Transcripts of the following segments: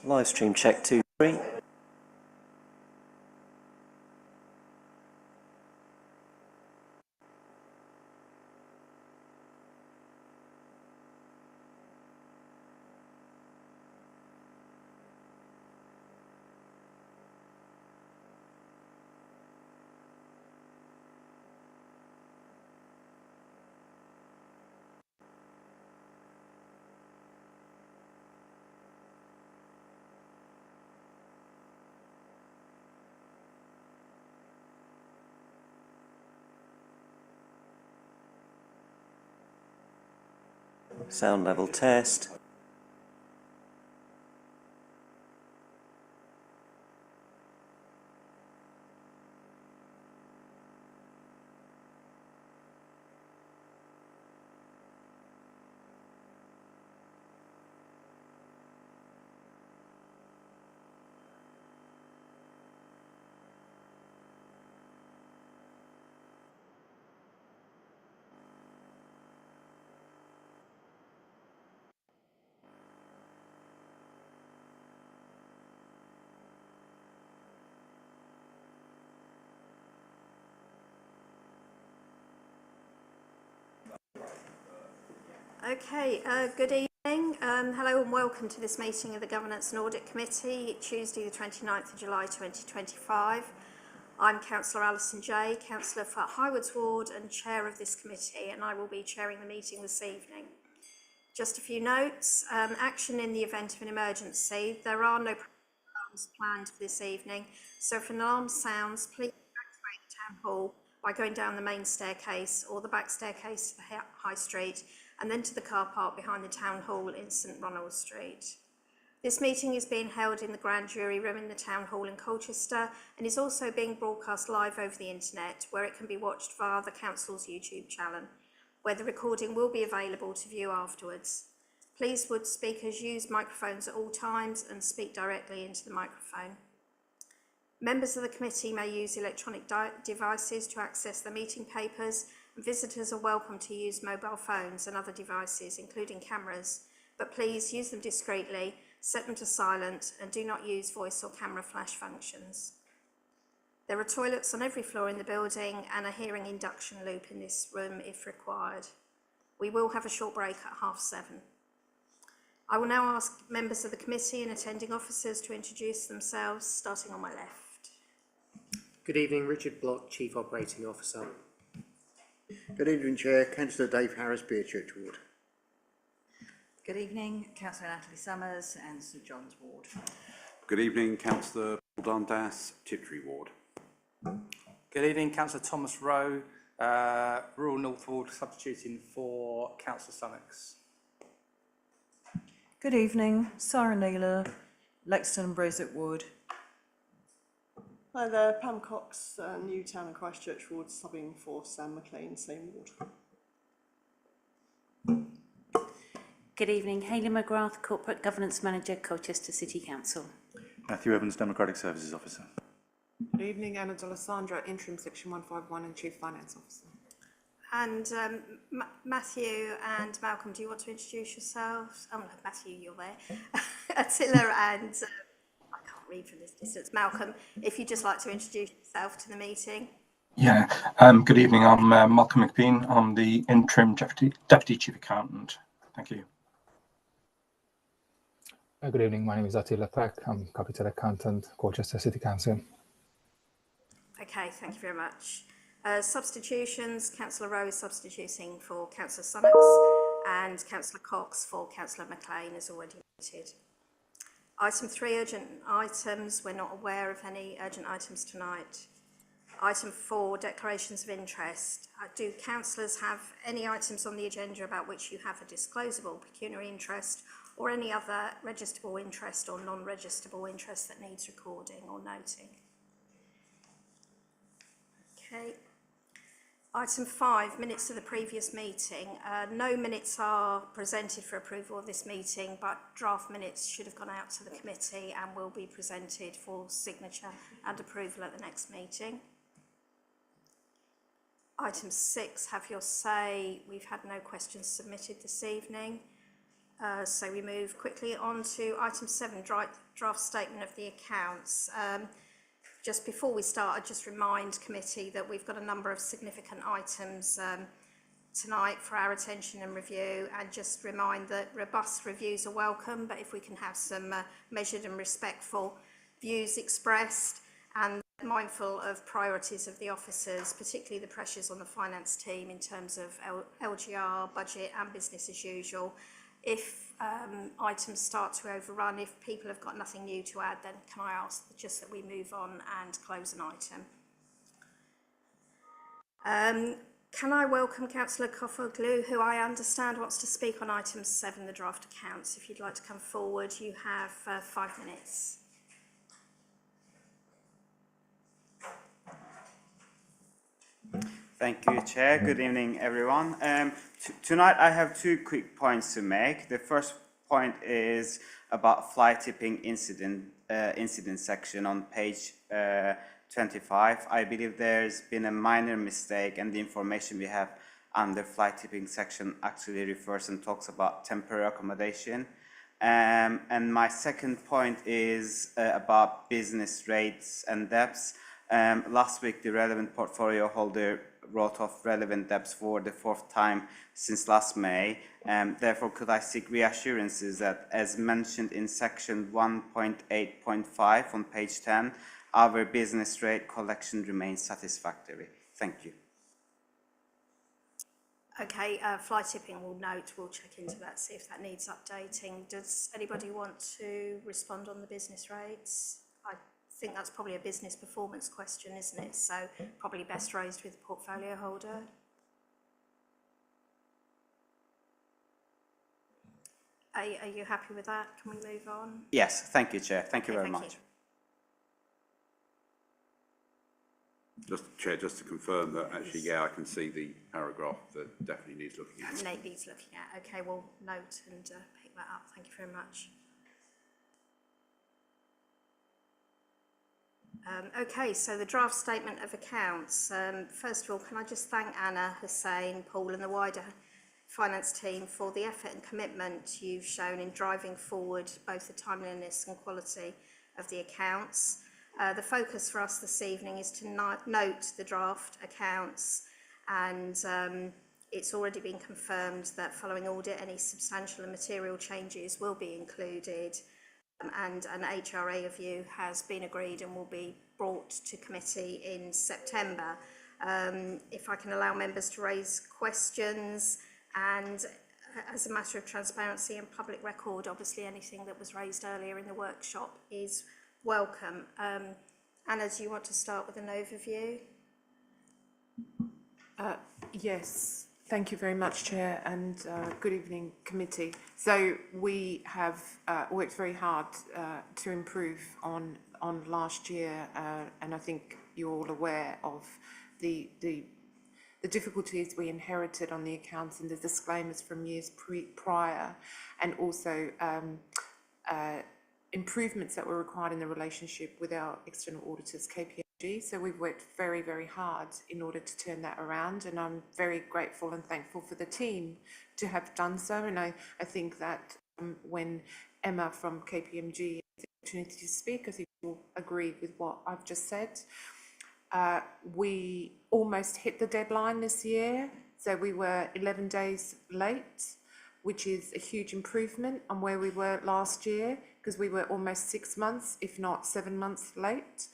Live stream check 2, 3. Sound level test. Okay, good evening. Hello and welcome to this meeting of the Governance and Audit Committee, Tuesday the 29th of July 2025. I'm Councillor Alison Jay, Councillor for Highwards Ward and Chair of this committee, and I will be chairing the meeting this evening. Just a few notes. Action in the event of an emergency. There are no alarms planned for this evening, so if an alarm sounds, please evacuate the Town Hall by going down the main staircase or the back staircase to the High Street and then to the car park behind the Town Hall in St Ronald Street. This meeting is being held in the Grand Jury Room in the Town Hall in Colchester and is also being broadcast live over the internet, where it can be watched via the Council's YouTube channel, where the recording will be available to view afterwards. Please would speakers use microphones at all times and speak directly into the microphone. Members of the committee may use electronic devices to access the meeting papers, and visitors are welcome to use mobile phones and other devices, including cameras, but please use them discreetly, set them to silent, and do not use voice or camera flash functions. There are toilets on every floor in the building and a hearing induction loop in this room if required. We will have a short break at 7:30. I will now ask members of the committee and attending officers to introduce themselves, starting on my left. Good evening, Richard Block, Chief Operating Officer. Good evening, Chair. Councillor Dave Harris, Beerchurch Ward. Good evening, Councillor Natalie Summers and St John's Ward. Good evening, Councillor Paul Dundas, Tiptree Ward. Good evening, Councillor Thomas Rowe, Rural North Ward, substituting for Councillor Summers. Good evening, Sarah Naylor, Lexington and Broswick Ward. Hi there, Pam Cox, Newtown and Christchurch Ward, subbing for Sam McLean, same ward. Good evening, Hayley McGrath, Corporate Governance Manager, Colchester City Council. Matthew Evans, Democratic Services Officer. Good evening, Anna D'Alessandro, Interim Section 151 and Chief Finance Officer. And Matthew and Malcolm, do you want to introduce yourselves? Oh, no, Matthew, you're there. Attila and, I can't read from this distance, Malcolm, if you'd just like to introduce yourself to the meeting. Yeah, good evening, I'm Malcolm McBean, I'm the Interim Deputy Chief Accountant. Thank you. Good evening, my name is Attila Peck, I'm Capital Accountant, Colchester City Council. Okay, thank you very much. Substitutions, Councillor Rowe is substituting for Councillor Summers and Councillor Cox for Councillor McLean is already noted. Item 3, urgent items. We're not aware of any urgent items tonight. Item 4, declarations of interest. Do councillors have any items on the agenda about which you have a disclosable pecuniary interest or any other registrable interest or non-registrable interest that needs recording or noting? Okay. Item 5, minutes of the previous meeting. No minutes are presented for approval of this meeting, but draft minutes should have gone out to the committee and will be presented for signature and approval at the next meeting. Item 6, have your say. We've had no questions submitted this evening. So we move quickly on to item 7, draft statement of the accounts. Just before we start, I'd just remind committee that we've got a number of significant items tonight for our attention and review, and just remind that robust reviews are welcome, but if we can have some measured and respectful views expressed, and mindful of priorities of the officers, particularly the pressures on the finance team in terms of LGR, budget and business as usual. If items start to overrun, if people have got nothing new to add, then can I ask just that we move on and close an item? Can I welcome Councillor Kofoglu, who I understand wants to speak on item 7, the draft accounts. If you'd like to come forward, you have 5 minutes. Thank you, Chair. Good evening, everyone. Tonight I have 2 quick points to make. The first point is about fly tipping incident section on page 25. I believe there's been a minor mistake, and the information we have under fly tipping section actually refers and talks about temporary accommodation. And my second point is about business rates and debts. Last week, the relevant portfolio holder wrote off relevant debts for the 4th time since last May. Therefore, could I seek reassurances that, as mentioned in section 1.8.5 on page 10, our business rate collection remains satisfactory? Thank you. Okay, fly tipping will note, we'll check into that, see if that needs updating. Does anybody want to respond on the business rates? I think that's probably a business performance question, isn't it? So probably best raised with the portfolio holder. Are you happy with that? Can we move on? Yes, thank you, Chair. Thank you very much. Chair, just to confirm that actually, yeah, I can see the paragraph that definitely needs looking at. Needs looking at. Okay, we'll note and pick that up. Thank you very much. Okay, so the draft statement of accounts. First of all, can I just thank Anna, Hussein, Paul and the wider finance team for the effort and commitment you've shown in driving forward both the timeliness and quality of the accounts. The focus for us this evening is to note the draft accounts, and it's already been confirmed that following audit, any substantial and material changes will be included, and an HRA review has been agreed and will be brought to committee in September. If I can allow members to raise questions, and as a matter of transparency and public record, obviously anything that was raised earlier in the workshop is welcome. Anna, do you want to start with an overview? Yes, thank you very much, Chair, and good evening, committee. So we have worked very hard to improve on last year, and I think you're all aware of the difficulties we inherited on the accounts and the disclaimers from years prior, and also improvements that were required in the relationship with our external auditors, KPMG. So we've worked very, very hard in order to turn that around, and I'm very grateful and thankful for the team to have done so. And I think that when Emma from KPMG had the opportunity to speak, I think you'll agree with what I've just said. We almost hit the deadline this year, so we were 11 days late, which is a huge improvement on where we were last year, because we were almost 6 months, if not 7 months late.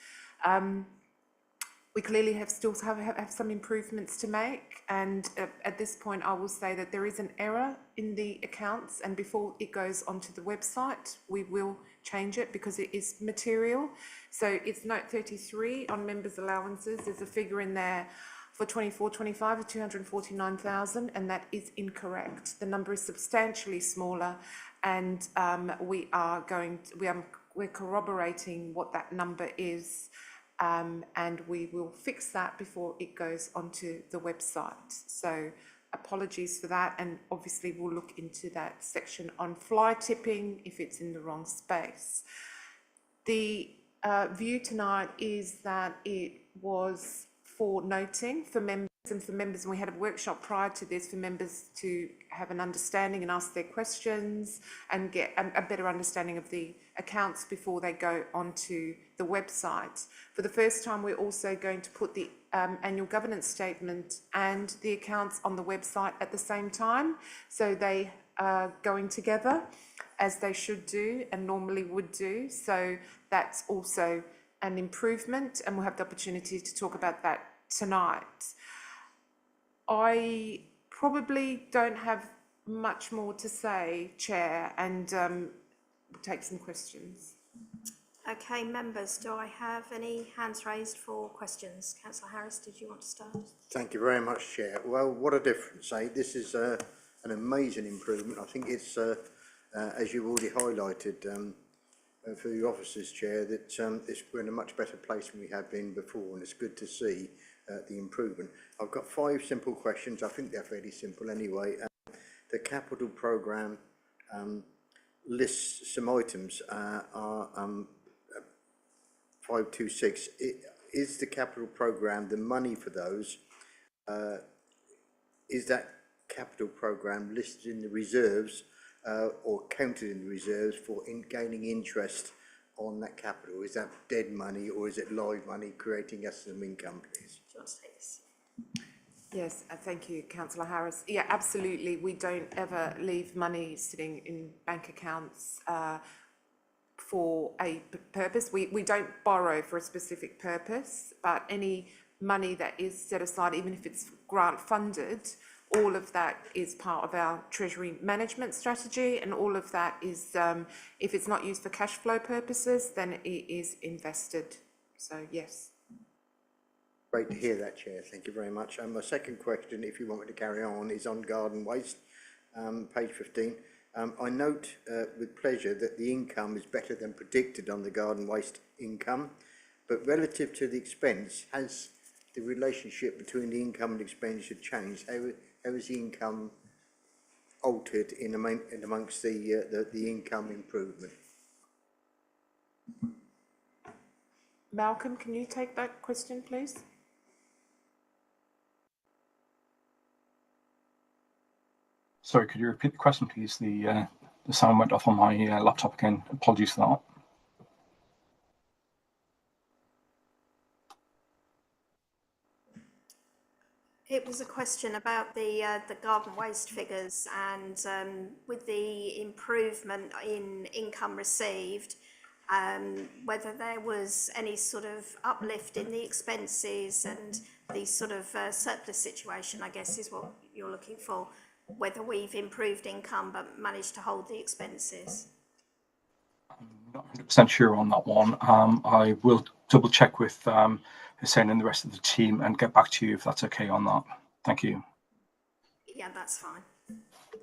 We clearly have some improvements to make, and at this point I will say that there is an error in the accounts, and before it goes onto the website we will change it because it is material. So it's note 33 on members' allowances. There's a figure in there for 24-25 of 249,000, and that is incorrect. The number is substantially smaller, and we're corroborating what that number is, and we will fix that before it goes onto the website. So apologies for that, and obviously we'll look into that section on fly tipping if it's in the wrong space. The view tonight is that it was for noting for members and for members, and we had a workshop prior to this for members to have an understanding and ask their questions and get a better understanding of the accounts before they go onto the website. For the first time, we're also going to put the annual governance statement and the accounts on the website at the same time, so they are going together as they should do and normally would do. So that's also an improvement, and we'll have the opportunity to talk about that tonight. I probably don't have much more to say, Chair, and we'll take some questions. Okay, members, do I have any hands raised for questions? Councillor Harris, did you want to start? Thank you very much, Chair. Well, what a difference, eh? This is an amazing improvement. I think it's, as you've already highlighted for the officers, Chair, that we're in a much better place than we have been before, and it's good to see the improvement. I've got 5 simple questions. I think they're fairly simple anyway. The capital programme lists some items are 526. Is the capital programme, the money for those, is that capital programme listed in the reserves or counted in the reserves for gaining interest on that capital? Is that dead money or is it live money creating us some income, please? Do you want to take this? Yes, thank you, Councillor Harris. Yeah, absolutely. We don't ever leave money sitting in bank accounts for a purpose. We don't borrow for a specific purpose, but any money that is set aside, even if it's grant funded, all of that is part of our treasury management strategy, and all of that is, if it's not used for cash flow purposes, then it is invested. So yes. Great to hear that, Chair. Thank you very much. And my second question, if you want me to carry on, is on garden waste, page 15. I note with pleasure that the income is better than predicted on the garden waste income, but relative to the expense, has the relationship between the income and expenditure changed? How is the income altered in amongst the income improvement? Malcolm, can you take that question, please? Sorry, could you repeat the question, please? The sound went off on my laptop again. Apologies for that. It was a question about the garden waste figures, and with the improvement in income received, whether there was any sort of uplift in the expenses and the sort of surplus situation, I guess, is what you're looking for. Whether we've improved income but managed to hold the expenses. I'm not 100% sure on that one. I will double check with Hussein and the rest of the team and get back to you if that's okay on that. Thank you. Yeah, that's fine.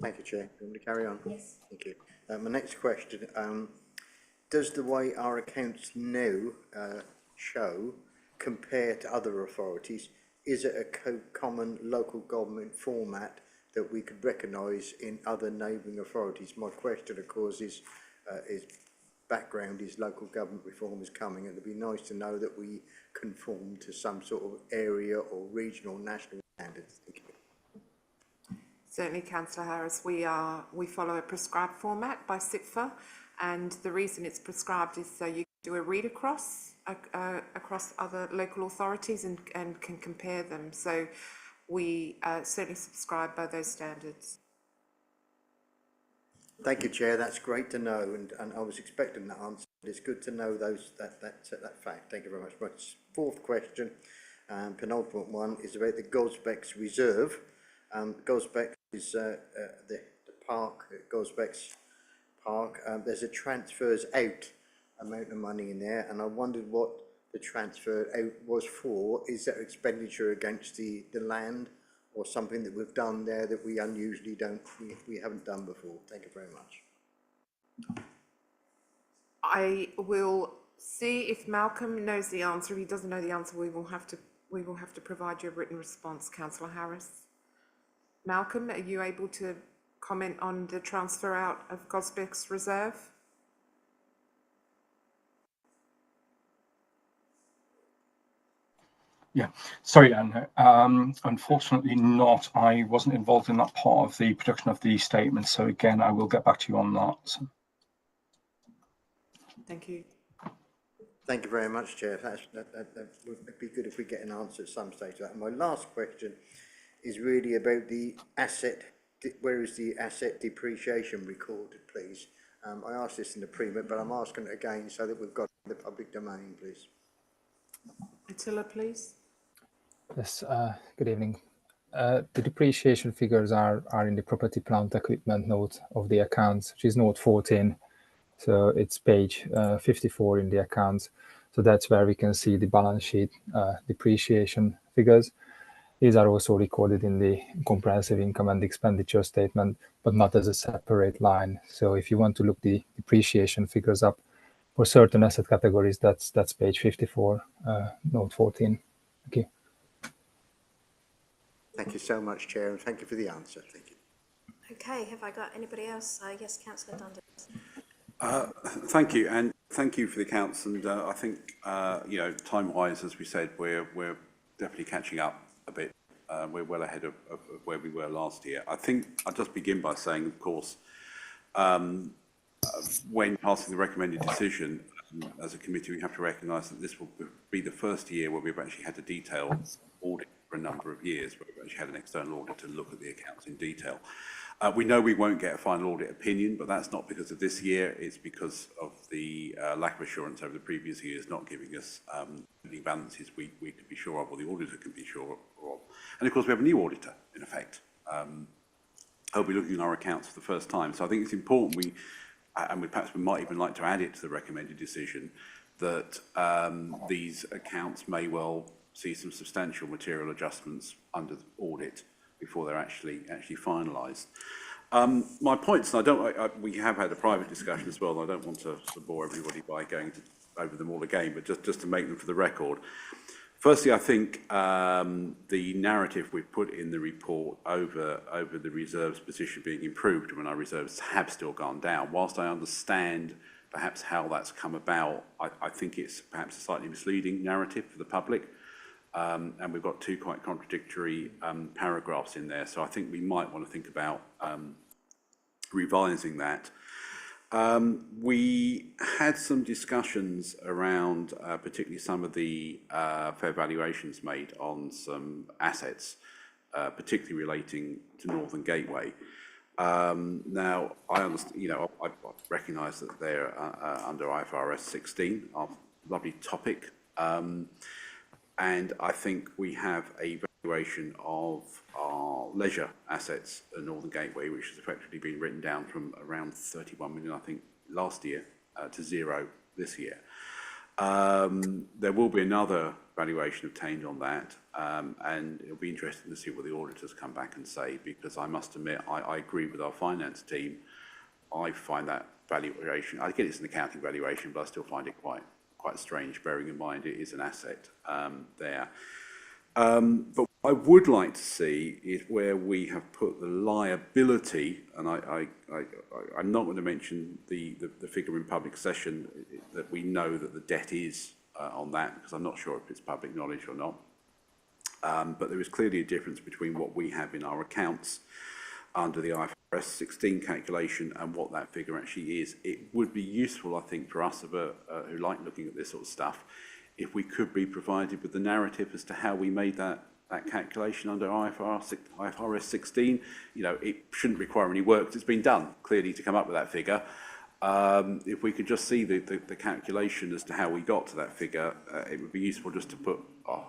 Thank you, Chair. You want me to carry on? Yes. Thank you. My next question, does the way our accounts now show compare to other authorities, is it a common local government format that we could recognise in other neighbouring authorities? My question, of course, is background is local government reform is coming, and it'd be nice to know that we conform to some sort of area or regional national standards. Thank you. Certainly, Councillor Harris, we follow a prescribed format by CIPFA, and the reason it's prescribed is so you can do a read across other local authorities and can compare them. So we certainly subscribe by those standards. Thank you, Chair. That's great to know, and I was expecting that answer. But it's good to know that fact. Thank you very much. My fourth question, penultimate one, is about the Gosbecks Reserve. Gosbecks is the park at Gosbecks Park. There's a transfers out amount of money in there, and I wondered what the transfer out was for. Is that expenditure against the land, or something that we've done there that we unusually we haven't done before? Thank you very much. I will see if Malcolm knows the answer. If he doesn't know the answer, we will have to provide you a written response, Councillor Harris. Malcolm, are you able to comment on the transfer out of Gosbecks Reserve? Yeah, sorry, Anne. Unfortunately not. I wasn't involved in that part of the production of the statement. So again, I will get back to you on that. Thank you. Thank you very much, Chair. That would be good if we get an answer at some stage to that. And my last question is really about the asset. Where is the asset depreciation recorded, please? I asked this in the pre-met, but I'm asking it again so that we've got the public domain, please. Attila, please. Yes, good evening. The depreciation figures are in the property plant equipment note of the accounts, which is note 14. So it's page 54 in the accounts. So that's where we can see the balance sheet depreciation figures. These are also recorded in the comprehensive income and expenditure statement, but not as a separate line. So if you want to look the depreciation figures up for certain asset categories, that's page 54, note 14. Thank you. Thank you so much, Chair, and thank you for the answer. Thank you. Okay, have I got anybody else? Yes, Councillor Dundas. Thank you, and thank you for the accounts. And I think, you know, time-wise, as we said, we're definitely catching up a bit. We're well ahead of where we were last year. I think I'll just begin by saying, of course, when passing the recommended decision, as a committee, we have to recognise that this will be the first year where we've actually had a detailed audit for a number of years, where we've actually had an external auditor look at the accounts in detail. We know we won't get a final audit opinion, but that's not because of this year. It's because of the lack of assurance over the previous years not giving us any balances we could be sure of, or the auditor can be sure of. And of course, we have a new auditor, in effect. He'll be looking at our accounts for the first time. So I think it's important perhaps we might even like to add it to the recommended decision that these accounts may well see some substantial material adjustments under the audit before they're actually finalised. My points, and we have had a private discussion as well, and I don't want to bore everybody by going over them all again, but just to make them for the record. Firstly, I think the narrative we've put in the report over the reserves position being improved when our reserves have still gone down, whilst I understand perhaps how that's come about, I think it's perhaps a slightly misleading narrative for the public. And we've got two quite contradictory paragraphs in there. So I think we might want to think about revising that. We had some discussions around particularly some of the fair valuations made on some assets, particularly relating to Northern Gateway. Now, I understand, you know, I recognise that they're under IFRS 16, a lovely topic. And I think we have a valuation of our leisure assets at Northern Gateway, which has effectively been written down from around 31 million, I think, last year to 0 this year. There will be another valuation obtained on that, and it'll be interesting to see what the auditors come back and say, because I must admit, I agree with our finance team. I find that valuation, I get it's an accounting valuation, but I still find it quite strange, bearing in mind it is an asset there. But what I would like to see is where we have put the liability, and I'm not going to mention the figure in public session, that we know that the debt is on that, because I'm not sure if it's public knowledge or not. But there is clearly a difference between what we have in our accounts under the IFRS 16 calculation and what that figure actually is. It would be useful, I think, for us who like looking at this sort of stuff, if we could be provided with the narrative as to how we made that calculation under IFRS 16. You know, it shouldn't require any work, because it's been done, clearly, to come up with that figure. If we could just see the calculation as to how we got to that figure, it would be useful just to put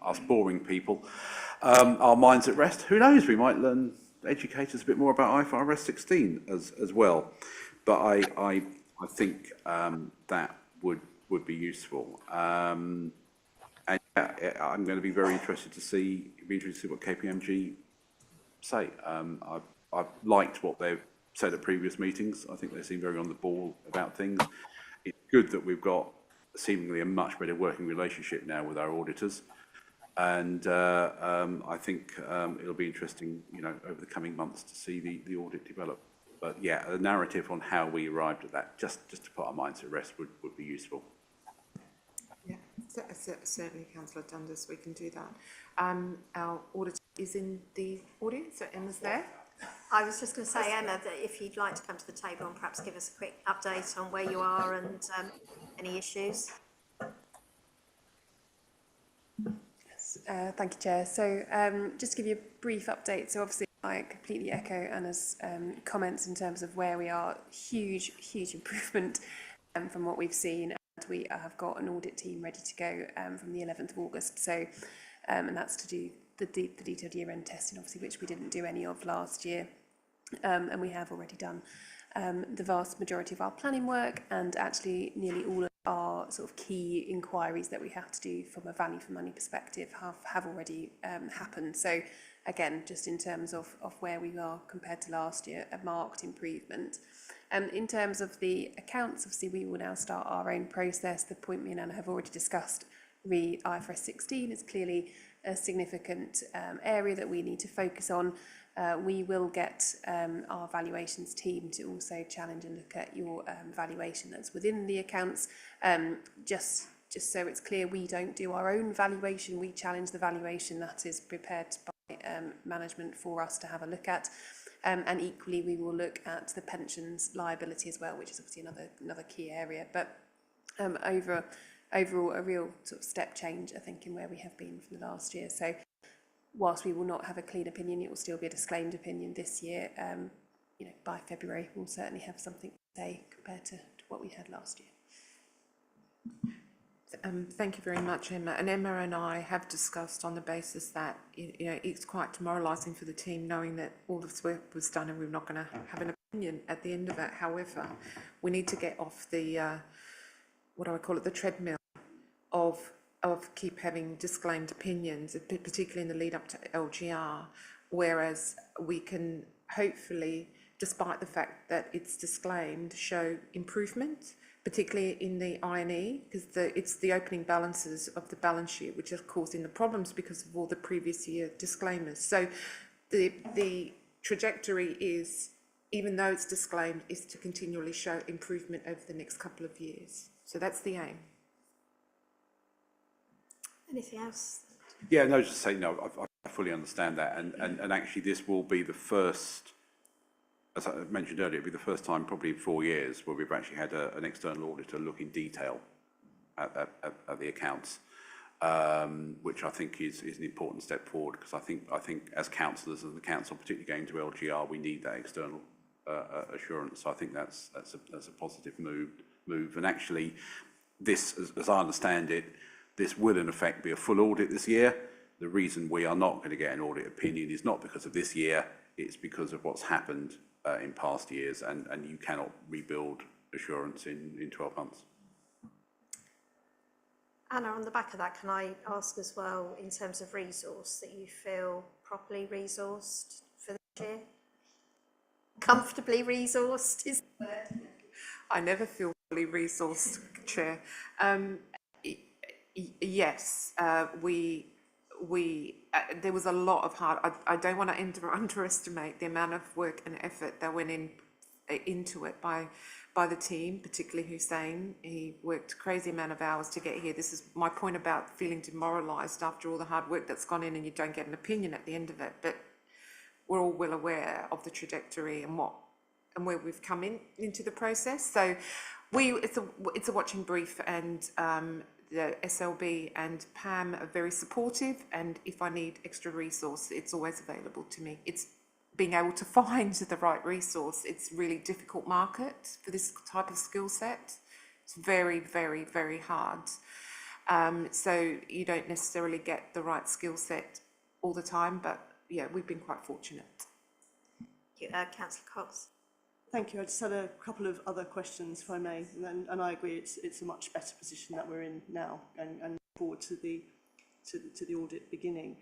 us boring people, our minds at rest. Who knows, we might educate us a bit more about IFRS 16 as well. But I think that would be useful. And I'm going to be very interested to see what KPMG say. I've liked what they've said at previous meetings. I think they seem very on the ball about things. It's good that we've got seemingly a much better working relationship now with our auditors. And I think it'll be interesting, you know, over the coming months to see the audit develop. But yeah, a narrative on how we arrived at that, just to put our minds at rest, would be useful. Yeah, certainly, Councillor Dundas, we can do that. Our auditor is in the audience, so Emma's there. I was just going to say, Emma, that if you'd like to come to the table and perhaps give us a quick update on where you are and any issues. Thank you, Chair. So just to give you a brief update, so obviously I completely echo Anna's comments in terms of where we are. Huge improvement from what we've seen, and we have got an audit team ready to go from the 11th of August. So, and that's to do the detailed year-end testing, obviously, which we didn't do any of last year, and we have already done the vast majority of our planning work, and actually nearly all of our sort of key inquiries that we have to do from a value for money perspective have already happened. So again, just in terms of where we are compared to last year, a marked improvement. In terms of the accounts, obviously we will now start our own process. The point me and Anna have already discussed, IFRS 16 is clearly a significant area that we need to focus on. We will get our valuations team to also challenge and look at your valuation that's within the accounts. Just so it's clear, we don't do our own valuation. We challenge the valuation that is prepared by management for us to have a look at. And equally, we will look at the pensions liability as well, which is obviously another key area. But overall, a real sort of step change, I think, in where we have been from the last year. So whilst we will not have a clean opinion, it will still be a disclaimed opinion this year. By February, we'll certainly have something to say compared to what we had last year. Thank you very much, Emma. And Emma and I have discussed on the basis that it's quite demoralising for the team knowing that all this work was done and we're not going to have an opinion at the end of it. However, we need to get off the what do I call it, the treadmill of keep having disclaimed opinions, particularly in the lead up to LGR, whereas we can hopefully, despite the fact that it's disclaimed, show improvement, particularly in the I&E, because it's the opening balances of the balance sheet which are causing the problems because of all the previous year disclaimers. So the trajectory is, even though it's disclaimed, is to continually show improvement over the next couple of years. So that's the aim. Anything else? Yeah, no, just to say, no, I fully understand that. And actually this will be the first, as I mentioned earlier, it'll be the first time probably in 4 years where we've actually had an external auditor look in detail at the accounts, which I think is an important step forward, because I think as councillors and the council, particularly going to LGR, we need that external assurance. So I think that's a positive move. And actually, this, as I understand it, this will in effect be a full audit this year. The reason we are not going to get an audit opinion is not because of this year, it's because of what's happened in past years, and you cannot rebuild assurance in 12 months. Anna, on the back of that, can I ask as well, in terms of resource, that you feel properly resourced for this year? Comfortably resourced is the word. I never feel fully resourced, Chair. Yes, there was a lot of hard. I don't want to underestimate the amount of work and effort that went into it by the team, particularly Hussein. He worked a crazy amount of hours to get here. This is my point about feeling demoralised after all the hard work that's gone in, and you don't get an opinion at the end of it. But we're all well aware of the trajectory and where we've come into the process. So it's a watching brief, and the SLB and Pam are very supportive, and if I need extra resource, it's always available to me. It's being able to find the right resource. It's a really difficult market for this type of skill set. It's very, very, very hard. So you don't necessarily get the right skill set all the time, but yeah, we've been quite fortunate. Thank you. Councillor Cox. Thank you. I just had a couple of other questions, if I may, and I agree it's a much better position that we're in now, and look forward to the audit beginning.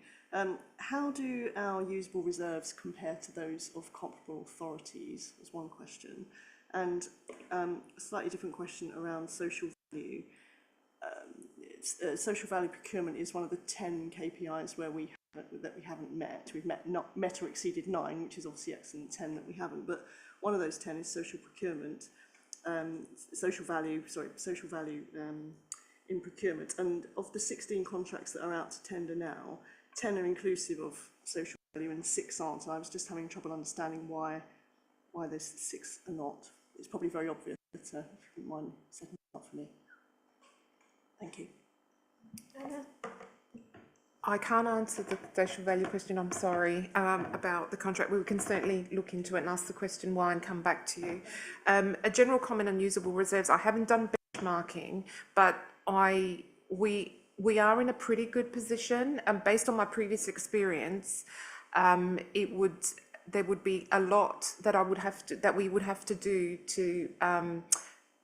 How do our usable reserves compare to those of comparable authorities? Was one question, and a slightly different question around social value. Social value procurement is one of the 10 KPIs where we haven't met. We've met or exceeded 9, which is obviously excellent. 10 that we haven't, but one of those 10 is social procurement, social value in procurement, and of the 16 contracts that are out to tender now, 10 are inclusive of social value and 6 aren't. I was just having trouble understanding why those 6 are not. It's probably very obvious, but if you wouldn't mind setting it up for me. Thank you. I can't answer the social value question, I'm sorry, about the contract. We can certainly look into it and ask the question why and come back to you. A general comment on usable reserves. I haven't done benchmarking, but we are in a pretty good position, and based on my previous experience, there would be a lot that we would have to do to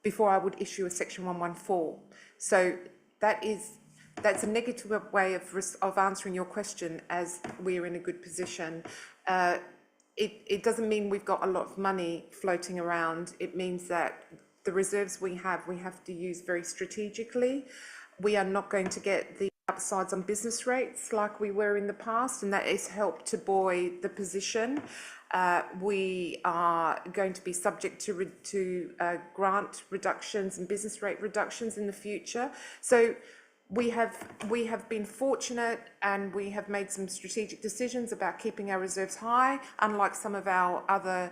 before I would issue a Section 114. So that's a negative way of answering your question, as we're in a good position. It doesn't mean we've got a lot of money floating around. It means that the reserves we have to use very strategically. We are not going to get the upsides on business rates like we were in the past, and that has helped to buoy the position. We are going to be subject to grant reductions and business rate reductions in the future. So we have been fortunate, and we have made some strategic decisions about keeping our reserves high, unlike some of our other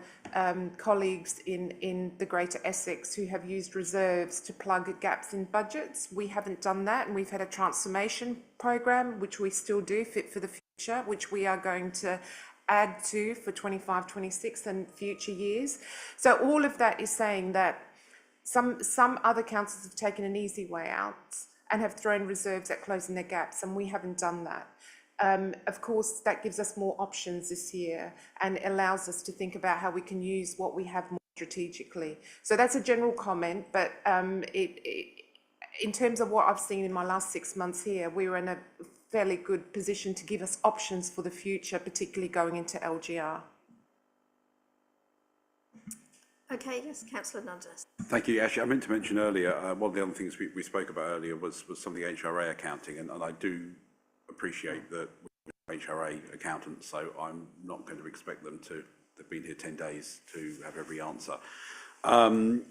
colleagues in the Greater Essex who have used reserves to plug gaps in budgets. We haven't done that, and we've had a transformation program, which we still do, Fit for the Future, which we are going to add to for 25, 26 and future years. So all of that is saying that some other councils have taken an easy way out and have thrown reserves at closing their gaps, and we haven't done that. Of course, that gives us more options this year and allows us to think about how we can use what we have more strategically. So that's a general comment, but in terms of what I've seen in my last 6 months here, we're in a fairly good position to give us options for the future, particularly going into LGR. Okay, yes, Councillor Nundas. Thank you. Actually, I meant to mention earlier, one of the other things we spoke about earlier was some of the HRA accounting, and I do appreciate that we're HRA accountants, so I'm not going to expect them to have been here 10 days to have every answer. And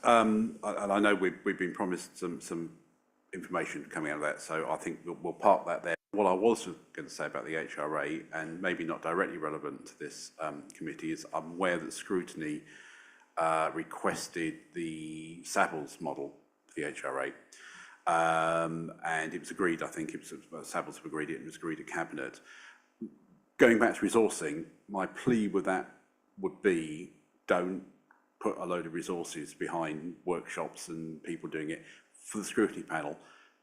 I know we've been promised some information coming out of that, so I think we'll park that there. What I was going to say about the HRA, and maybe not directly relevant to this committee, is I'm aware that scrutiny requested the Savills model for the HRA, and it was agreed. I think Savills have agreed it, and it was agreed at Cabinet. Going back to resourcing, my plea with that would be, don't put a load of resources behind workshops and people doing it. For the scrutiny panel,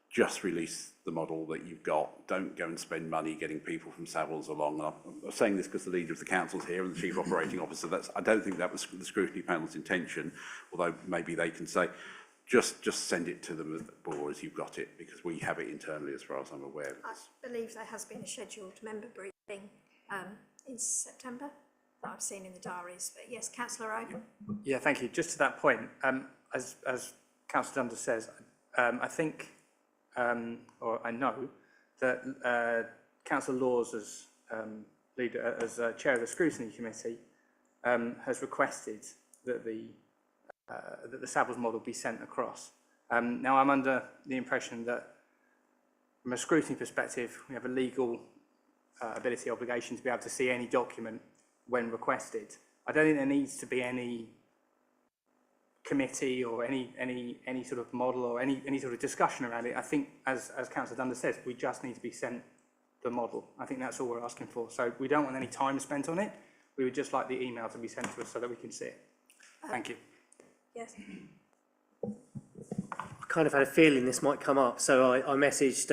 just release the model that you've got. Don't go and spend money getting people from Savills along. I'm saying this because the leader of the council's here and the chief operating officer. I don't think that was the scrutiny panel's intention, although maybe they can say, just send it to them as board as you've got it, because we have it internally as far as I'm aware. I believe there has been a scheduled member briefing in September that I've seen in the diaries. But yes, Councillor Rowe. Yeah, thank you. Just to that point, as Councillor Dundas says, I think, or I know, that Councillor Laws, as leader, as chair of the scrutiny committee, has requested that the Savills model be sent across. Now, I'm under the impression that, from a scrutiny perspective, we have a legal ability obligation to be able to see any document when requested. I don't think there needs to be any committee or any sort of model or any sort of discussion around it. I think, as Councillor Dundas says, we just need to be sent the model. I think that's all we're asking for. So we don't want any time spent on it. We would just like the email to be sent to us so that we can see it. Thank you. Yes. I kind of had a feeling this might come up, so I messaged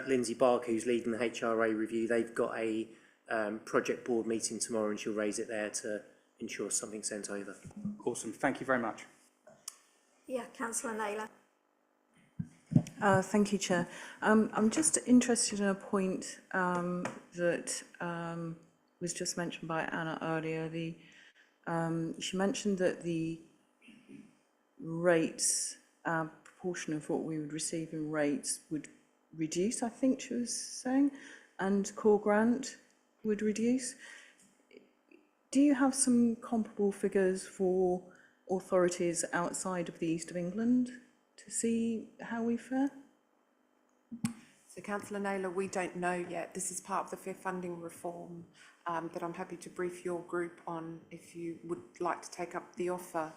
Lindsay Barker, who's leading the HRA review. They've got a project board meeting tomorrow, and she'll raise it there to ensure something's sent over. Awesome. Thank you very much. Yeah, Councillor Naylor. Thank you, Chair. I'm just interested in a point that was just mentioned by Anna earlier. She mentioned that the rates, proportion of what we would receive in rates would reduce, I think she was saying, and core grant would reduce. Do you have some comparable figures for authorities outside of the East of England to see how we fare? So Councillor Naylor, we don't know yet. This is part of the fair funding reform that I'm happy to brief your group on if you would like to take up the offer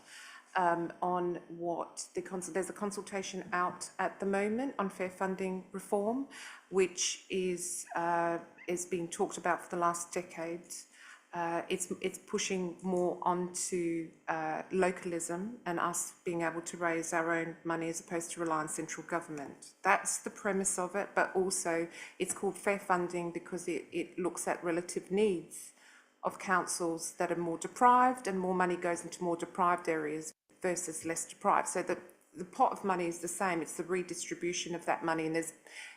on what there's a consultation out at the moment on fair funding reform, which is being talked about for the last decade. It's pushing more onto localism and us being able to raise our own money as opposed to rely on central government. That's the premise of it, but also it's called fair funding because it looks at relative needs of councils that are more deprived, and more money goes into more deprived areas versus less deprived. So the pot of money is the same, it's the redistribution of that money, and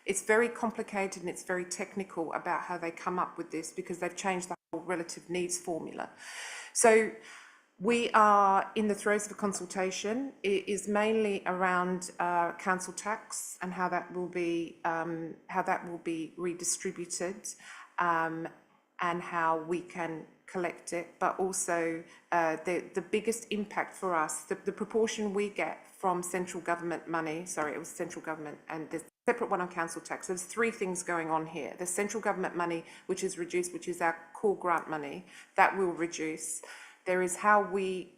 it's very complicated and it's very technical about how they come up with this because they've changed the whole relative needs formula. So we are in the throes of a consultation. It is mainly around council tax and how that will be redistributed, and how we can collect it, but also the biggest impact for us, the proportion we get from central government money, sorry, it was central government, and there's a separate one on council tax. There's three things going on here. The central government money, which is reduced, which is our core grant money, that will reduce. There is how we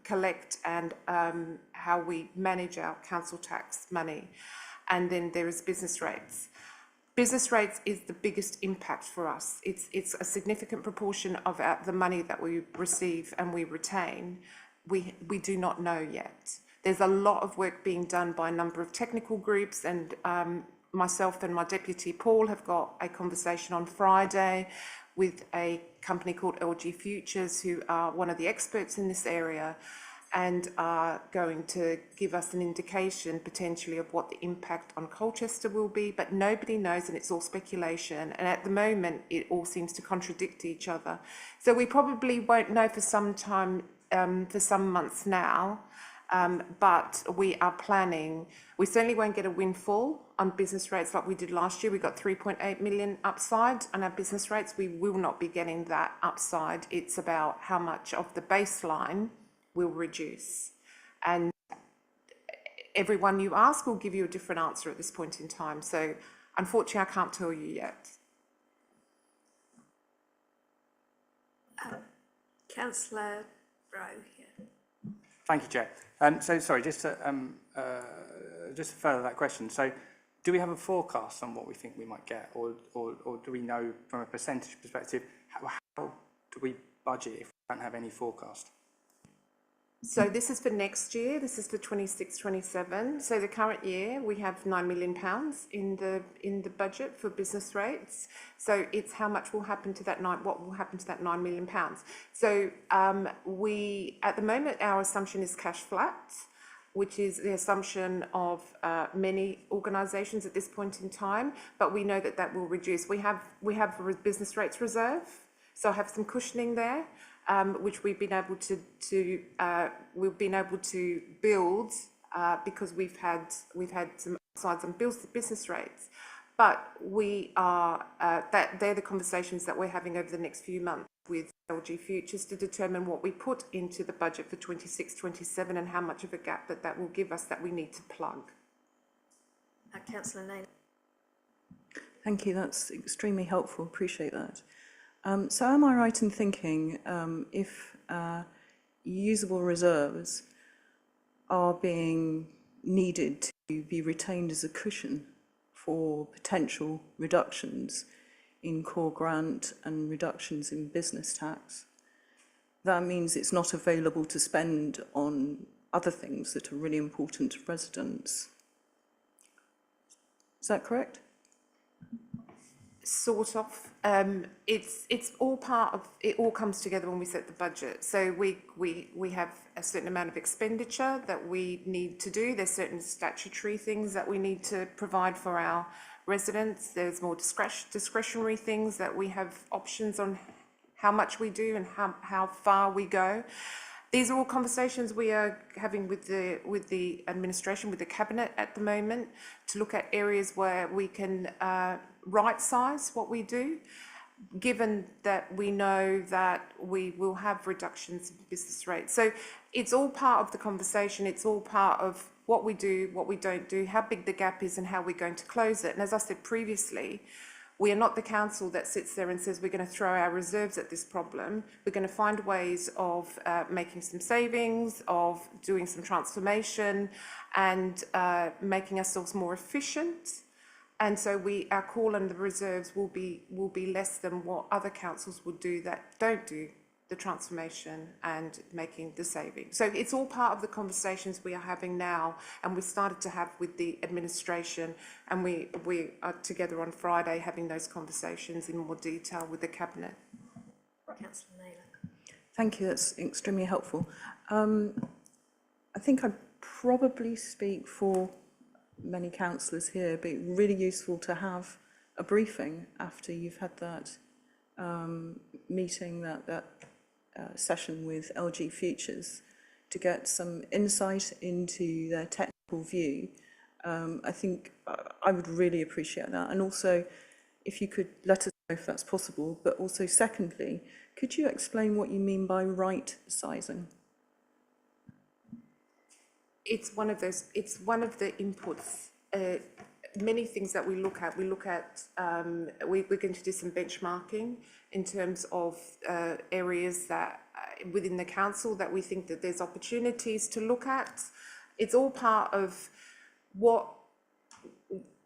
collect and how we manage our council tax money. And then there is business rates. Business rates is the biggest impact for us. It's a significant proportion of the money that we receive and we retain. We do not know yet. There's a lot of work being done by a number of technical groups, and myself and my deputy Paul have got a conversation on Friday with a company called LG Futures, who are one of the experts in this area, and are going to give us an indication potentially of what the impact on Colchester will be, but nobody knows, and it's all speculation, and at the moment it all seems to contradict each other. So we probably won't know for some time, for some months now, but we are planning. We certainly won't get a windfall on business rates like we did last year. We got 3.8 million upside on our business rates. We will not be getting that upside. It's about how much of the baseline will reduce, and everyone you ask will give you a different answer at this point in time. So unfortunately I can't tell you yet. Councillor Rowe here. Thank you, Chair. So sorry, just to further that question. So do we have a forecast on what we think we might get, or do we know from a percentage perspective how do we budget if we don't have any forecast? So this is for next year. This is for 26-27. So the current year we have £9 million in the budget for business rates. So it's how much will happen to that what will happen to that £9 million. So we at the moment our assumption is cash flat, which is the assumption of many organisations at this point in time. But we know that will reduce. We have a business rates reserve, so I have some cushioning there. Which we've been able to build because we've had some upsides on business rates, but we are they're the conversations that we're having over the next few months with LG Futures to determine what we put into the budget for 26-27 and how much of a gap that will give us that we need to plug. Councillor Naylor. Thank you, that's extremely helpful, appreciate that. So am I right in thinking if usable reserves are being needed to be retained as a cushion for potential reductions in core grant and reductions in business tax, that means it's not available to spend on other things that are really important to residents? Is that correct? Sort of. It's all part of it. All comes together when we set the budget. So we have a certain amount of expenditure that we need to do. There's certain statutory things that we need to provide for our residents. There's more discretionary things that we have options on how much we do and how far we go. These are all conversations we are having with the administration, with the cabinet at the moment, to look at areas where we can right size what we do, given that we know that we will have reductions in business rates. So it's all part of the conversation. It's all part of what we do, what we don't do, how big the gap is and how we're going to close it. And as I said previously, we are not the council that sits there and says we're going to throw our reserves at this problem. We're going to find ways of making some savings, of doing some transformation and making ourselves more efficient. And so our call on the reserves will be less than what other councils would do that don't do the transformation and making the savings. So it's all part of the conversations we are having now, and we started to have with the administration, and we are together on Friday having those conversations in more detail with the Cabinet. Councillor Naylor. Thank you, that's extremely helpful. I think I probably speak for many councillors here, but it's really useful to have a briefing after you've had that meeting, that session with LG Futures, to get some insight into their technical view. I think I would really appreciate that. And also, if you could let us know if that's possible, but also secondly, could you explain what you mean by right sizing? It's one of the inputs. Many things that we look at, we're going to do some benchmarking in terms of areas that within the council that we think that there's opportunities to look at. It's all part of what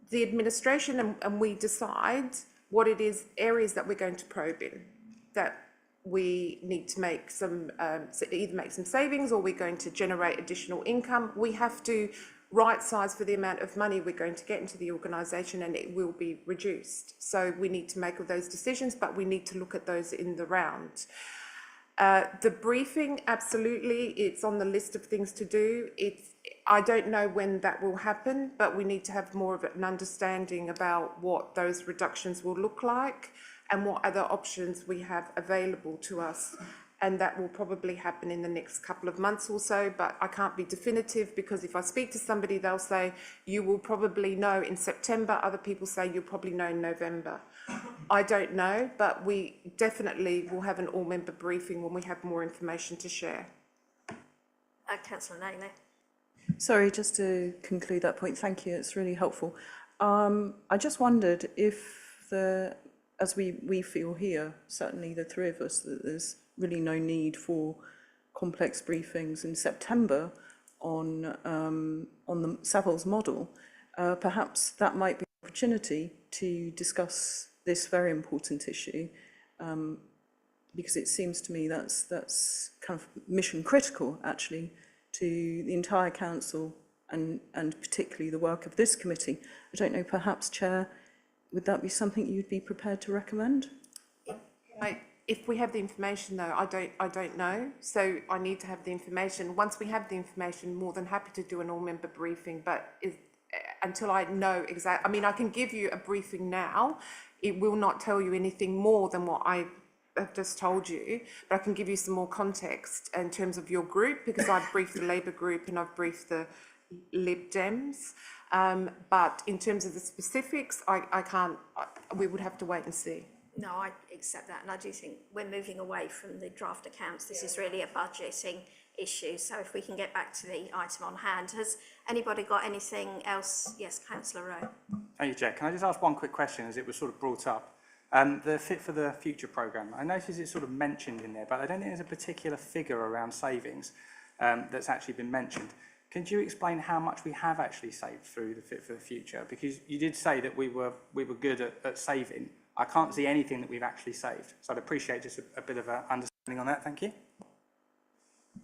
the administration and we decide what it is, areas that we're going to probe in, that we need to make some, either make some savings or we're going to generate additional income. We have to right size for the amount of money we're going to get into the organisation, and it will be reduced. So we need to make all those decisions, but we need to look at those in the round. The briefing, absolutely, it's on the list of things to do. I don't know when that will happen, but we need to have more of an understanding about what those reductions will look like and what other options we have available to us. And that will probably happen in the next couple of months or so, but I can't be definitive, because if I speak to somebody, they'll say, you will probably know in September. Other people say you'll probably know in November. I don't know, but we definitely will have an all-member briefing when we have more information to share. Councillor Naylor. Sorry, just to conclude that point, thank you, it's really helpful. I just wondered if as we feel here, certainly the three of us, that there's really no need for complex briefings in September on the Savills model. Perhaps that might be an opportunity to discuss this very important issue, because it seems to me that's kind of mission critical, actually, to the entire council and particularly the work of this committee. I don't know, perhaps, Chair, would that be something you'd be prepared to recommend? If we have the information, though, I don't know. So I need to have the information. Once we have the information, more than happy to do an all-member briefing. But until I know exactly, I mean, I can give you a briefing now. It will not tell you anything more than what I have just told you. But I can give you some more context in terms of your group, because I've briefed the Labour group and I've briefed the Lib Dems. But in terms of the specifics, I can't. We would have to wait and see. No, I accept that, and I do think we're moving away from the draft accounts. This is really a budgeting issue, so if we can get back to the item on hand. Has anybody got anything else? Yes, Councillor Rowe. Thank you, Chair. Can I just ask one quick question, as it was sort of brought up? The Fit for the Future programme, I noticed it's sort of mentioned in there, but I don't think there's a particular figure around savings that's actually been mentioned. Can you explain how much we have actually saved through the Fit for the Future? Because you did say that we were good at saving. I can't see anything that we've actually saved. So I'd appreciate just a bit of an understanding on that. Thank you.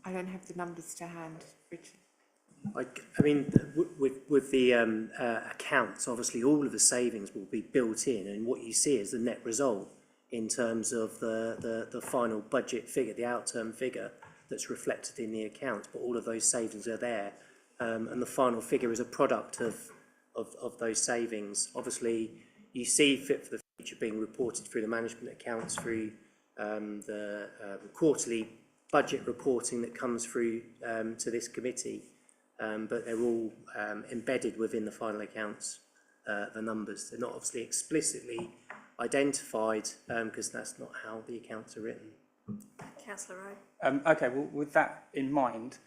I don't have the numbers to hand, Richard. I mean, with the accounts, obviously all of the savings will be built in, and what you see is the net result in terms of the final budget figure, the outturn figure that's reflected in the accounts. But all of those savings are there, and the final figure is a product of those savings. Obviously, you see Fit for the Future being reported through the management accounts, through the quarterly budget reporting that comes through to this committee, but they're all embedded within the final accounts, the numbers. They're not obviously explicitly identified, because that's not how the accounts are written. Councillor Rowe. Okay, well, with that in mind,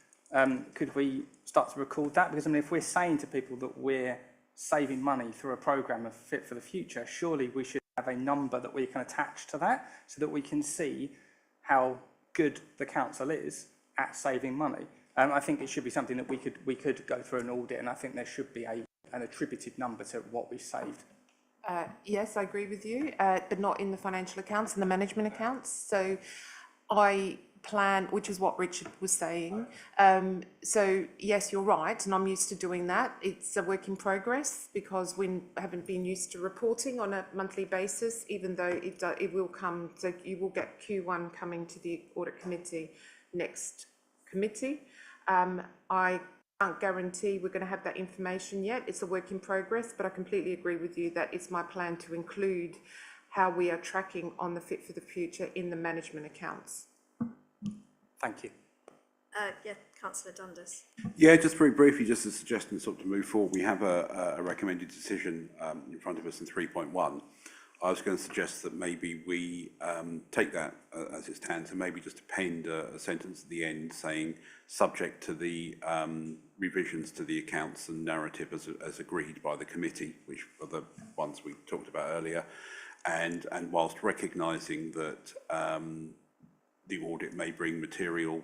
could we start to record that? Because I mean, if we're saying to people that we're saving money through a programme of Fit for the Future, surely we should have a number that we can attach to that so that we can see how good the council is at saving money. I think it should be something that we could go through an audit, and I think there should be an attributed number to what we saved. Yes, I agree with you, but not in the financial accounts and the management accounts. So I plan, which is what Richard was saying. So yes, you're right, and I'm used to doing that. It's a work in progress because we haven't been used to reporting on a monthly basis, even though it will come. So you will get Q1 coming to the audit committee next committee. I can't guarantee we're going to have that information yet. It's a work in progress, but I completely agree with you that it's my plan to include how we are tracking on the Fit for the Future in the management accounts. Thank you. Yeah, Councillor Dundas. Yeah, just very briefly, just a suggestion sort of to move forward. We have a recommended decision in front of us in 3.1. I was going to suggest that maybe we take that as it stands and maybe just append a sentence at the end saying, subject to the revisions to the accounts and narrative as agreed by the committee, which are the ones we talked about earlier, and whilst recognising that the audit may bring material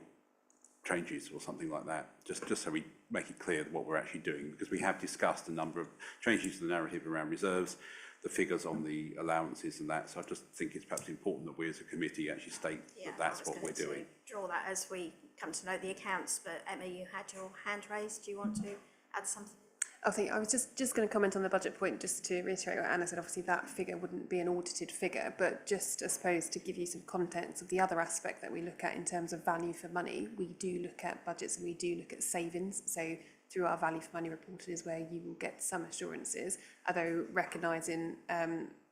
changes or something like that, just so we make it clear what we're actually doing, because we have discussed a number of changes to the narrative around reserves, the figures on the allowances and that. So I just think it's perhaps important that we as a committee actually state that that's what we're doing. Draw that as we come to know the accounts, but Emma, you had your hand raised. Do you want to add something? I was just going to comment on the budget point, just to reiterate what Anna said. Obviously, that figure wouldn't be an audited figure, but just, I suppose, to give you some context of the other aspect that we look at in terms of value for money, we do look at budgets and we do look at savings. So through our value for money report is where you will get some assurances, although recognising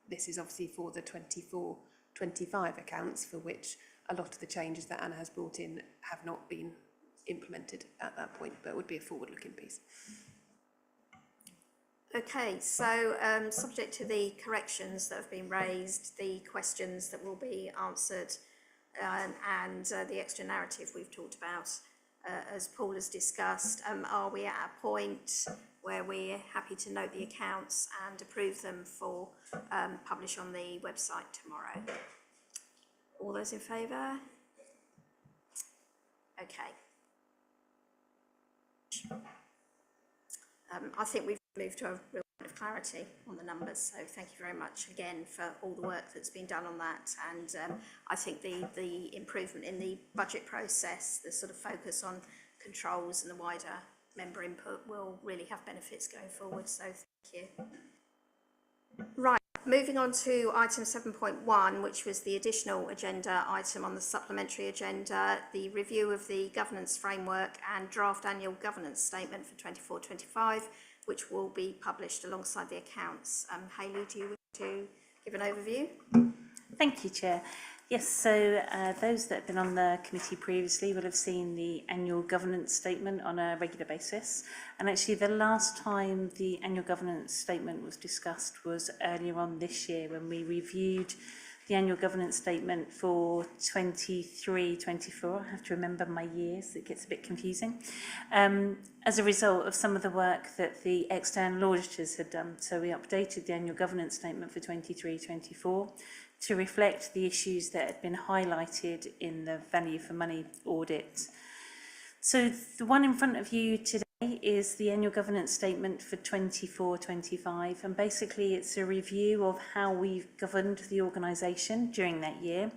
this is obviously for the 24-25 accounts, for which a lot of the changes that Anna has brought in have not been implemented at that point, but would be a forward-looking piece. Okay, so subject to the corrections that have been raised, the questions that will be answered, and the extra narrative we've talked about, as Paul has discussed, are we at a point where we're happy to note the accounts and approve them for publish on the website tomorrow? All those in favour? Okay. I think we've moved to a real bit of clarity on the numbers, so thank you very much again for all the work that's been done on that. And I think the improvement in the budget process, the sort of focus on controls and the wider member input will really have benefits going forward, so thank you. Right, moving on to item 7.1, which was the additional agenda item on the supplementary agenda, the review of the governance framework and draft annual governance statement for 24-25, which will be published alongside the accounts. Hayley, do you wish to give an overview? Thank you, Chair. Yes, so those that have been on the committee previously will have seen the annual governance statement on a regular basis. And actually the last time the annual governance statement was discussed was earlier on this year when we reviewed the annual governance statement for 23-24. I have to remember my years, it gets a bit confusing. As a result of some of the work that the external auditors had done. So we updated the annual governance statement for 23-24 to reflect the issues that had been highlighted in the value for money audit. So the one in front of you today is the annual governance statement for 24-25, and basically it's a review of how we've governed the organisation during that year.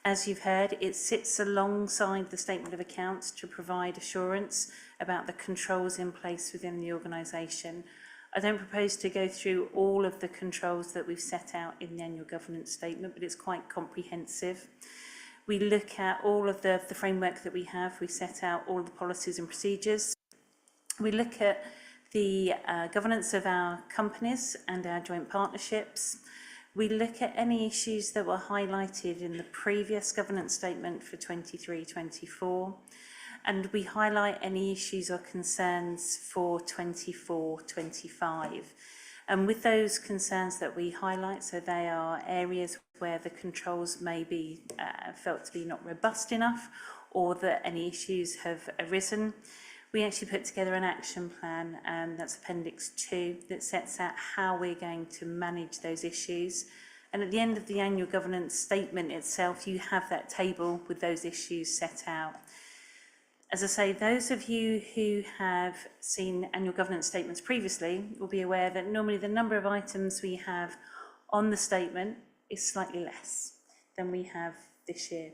As you've heard, it sits alongside the statement of accounts to provide assurance about the controls in place within the organisation. I don't propose to go through all of the controls that we've set out in the annual governance statement, but it's quite comprehensive. We look at all of the framework that we have. We set out all of the policies and procedures. We look at the governance of our companies and our joint partnerships. We look at any issues that were highlighted in the previous governance statement for 23-24. And we highlight any issues or concerns for 24-25. And with those concerns that we highlight, so they are areas where the controls may be felt to be not robust enough, or that any issues have arisen. We actually put together an action plan, that's Appendix 2, that sets out how we're going to manage those issues. And at the end of the annual governance statement itself, you have that table with those issues set out. As I say, those of you who have seen annual governance statements previously will be aware that normally the number of items we have on the statement is slightly less than we have this year.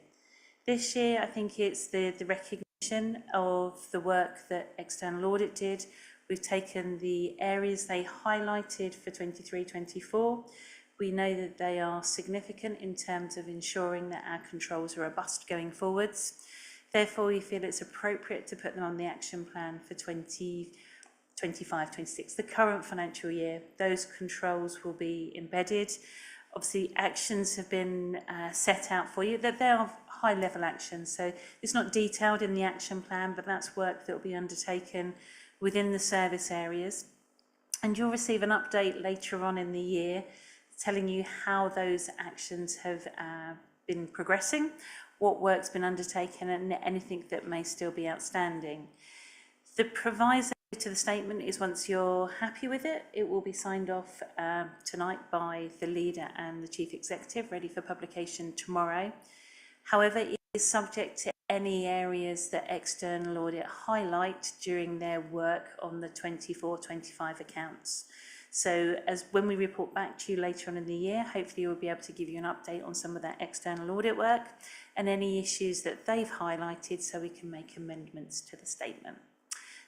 This year, I think it's the recognition of the work that external audit did. We've taken the areas they highlighted for 23-24. We know that they are significant in terms of ensuring that our controls are robust going forwards. Therefore, we feel it's appropriate to put them on the action plan for 25-26, the current financial year. Those controls will be embedded. Obviously, actions have been set out for you. That they are high-level actions, so it's not detailed in the action plan, but that's work that will be undertaken within the service areas. And you'll receive an update later on in the year telling you how those actions have been progressing, what work's been undertaken, and anything that may still be outstanding. The proviso to the statement is once you're happy with it, it will be signed off tonight by the leader and the chief executive, ready for publication tomorrow. However, it is subject to any areas that external audit highlight during their work on the 24-25 accounts. So as when we report back to you later on in the year, hopefully we'll be able to give you an update on some of that external audit work and any issues that they've highlighted so we can make amendments to the statement.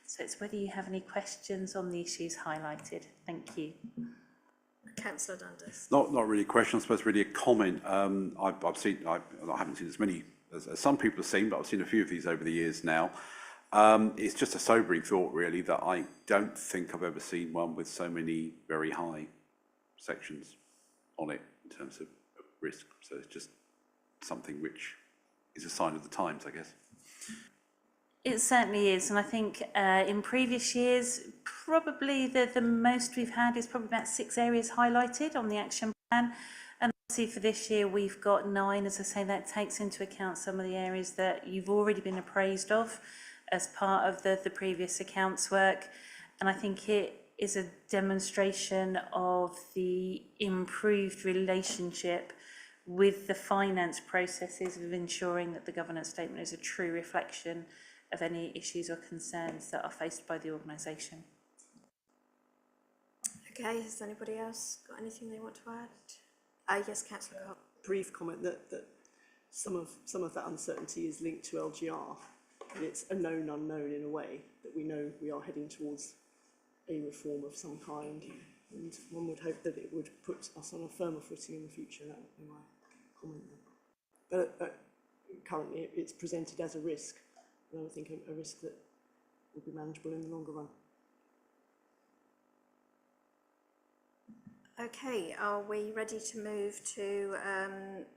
So it's whether you have any questions on the issues highlighted. Thank you. Councillor Dundas. Not really a question, I suppose really a comment. I haven't seen as many as some people have seen, but I've seen a few of these over the years now. It's just a sobering thought, really, that I don't think I've ever seen one with so many very high sections on it in terms of risk. So it's just something which is a sign of the times, I guess. It certainly is, and I think in previous years, probably the most we've had is probably about 6 areas highlighted on the action plan. And obviously for this year, we've got 9. As I say, that takes into account some of the areas that you've already been appraised of as part of the previous accounts work. And I think it is a demonstration of the improved relationship with the finance processes of ensuring that the governance statement is a true reflection of any issues or concerns that are faced by the organisation. Okay, has anybody else got anything they want to add? Yes, Councillor Cobb. Brief comment that some of that uncertainty is linked to LGR, and it's a known unknown in a way that we know we are heading towards a reform of some kind, and one would hope that it would put us on a firmer footing in the future. That would be my comment there. But currently it's presented as a risk, and I think a risk that will be manageable in the longer run. Okay, are we ready to move to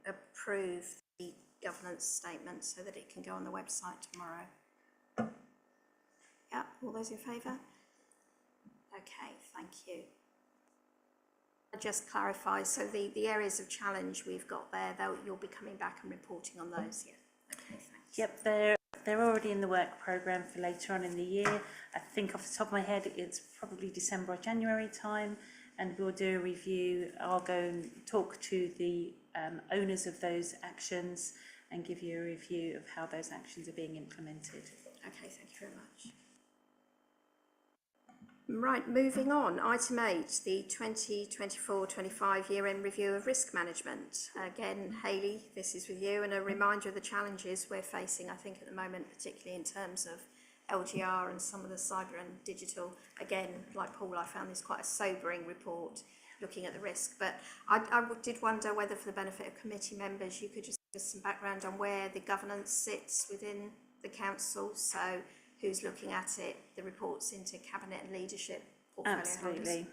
approve the governance statement so that it can go on the website tomorrow? Yeah, all those in favour? Okay, thank you. I'll just clarify, so the areas of challenge we've got there, you'll be coming back and reporting on those, yeah? Okay, thanks. Yep, they're already in the work programme for later on in the year. I think off the top of my head, it's probably December or January time, and we'll do a review. I'll go and talk to the owners of those actions and give you a review of how those actions are being implemented. Okay, thank you very much. Right, moving on. Item 8, the 2024-25 year-end review of risk management. Again, Hayley, this is with you, and a reminder of the challenges we're facing, I think, at the moment, particularly in terms of LGR and some of the cyber and digital. Again, like Paul, I found this quite a sobering report looking at the risk, but I did wonder whether, for the benefit of committee members, you could just give us some background on where the governance sits within the council, so who's looking at it, the reports into cabinet and leadership portfolio Absolutely. holders.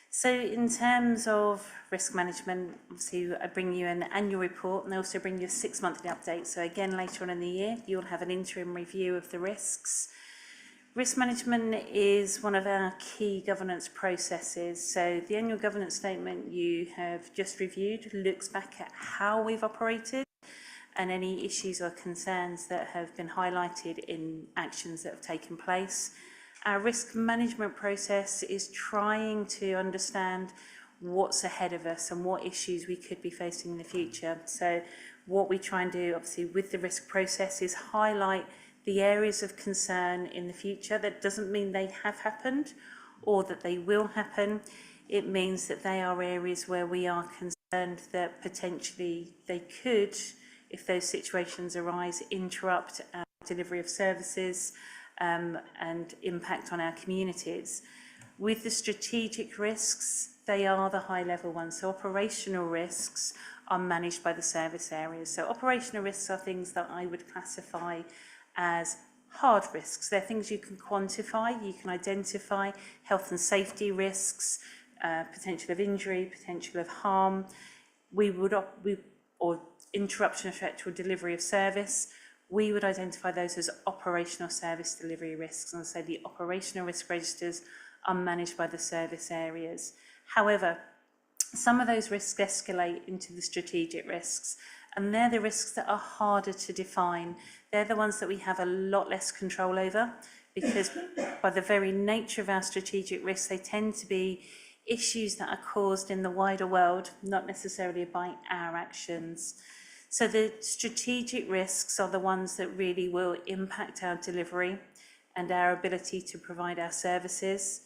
So in terms of risk management, obviously I bring you an annual report and I also bring you a 6-monthly update. So again, later on in the year, you'll have an interim review of the risks. Risk management is one of our key governance processes. So the annual governance statement you have just reviewed looks back at how we've operated and any issues or concerns that have been highlighted in actions that have taken place. Our risk management process is trying to understand what's ahead of us and what issues we could be facing in the future. So what we try and do, obviously, with the risk process is highlight the areas of concern in the future. That doesn't mean they have happened or that they will happen. It means that they are areas where we are concerned that potentially they could, if those situations arise, interrupt our delivery of services and impact on our communities. With the strategic risks, they are the high-level ones. So operational risks are managed by the service areas. So operational risks are things that I would classify as hard risks. They're things you can quantify, you can identify, health and safety risks, potential of injury, potential of harm, or interruption, effect, or delivery of service. We would identify those as operational service delivery risks, and so the operational risk registers are managed by the service areas. However, some of those risks escalate into the strategic risks, and they're the risks that are harder to define. They're the ones that we have a lot less control over, because by the very nature of our strategic risks, they tend to be issues that are caused in the wider world, not necessarily by our actions. So the strategic risks are the ones that really will impact our delivery and our ability to provide our services,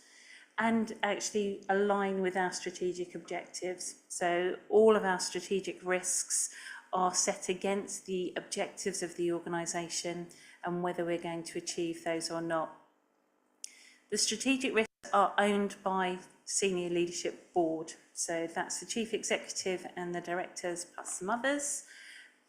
and actually align with our strategic objectives. So all of our strategic risks are set against the objectives of the organisation and whether we're going to achieve those or not. The strategic risks are owned by Senior Leadership Board. So that's the Chief Executive and the Directors plus some others.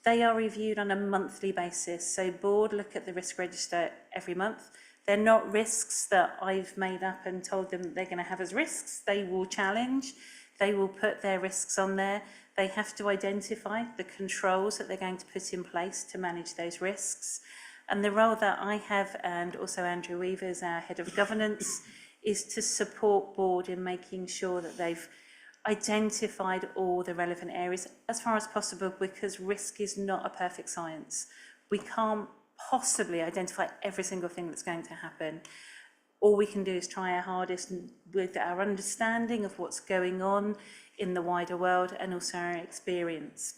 They are reviewed on a monthly basis. So Board look at the risk register every month. They're not risks that I've made up and told them that they're going to have as risks. They will challenge. They will put their risks on there. They have to identify the controls that they're going to put in place to manage those risks. And the role that I have, and also Andrew Weaver as our Head of Governance, is to support Board in making sure that they've identified all the relevant areas as far as possible, because risk is not a perfect science. We can't possibly identify every single thing that's going to happen. All we can do is try our hardest with our understanding of what's going on in the wider world and also our experience.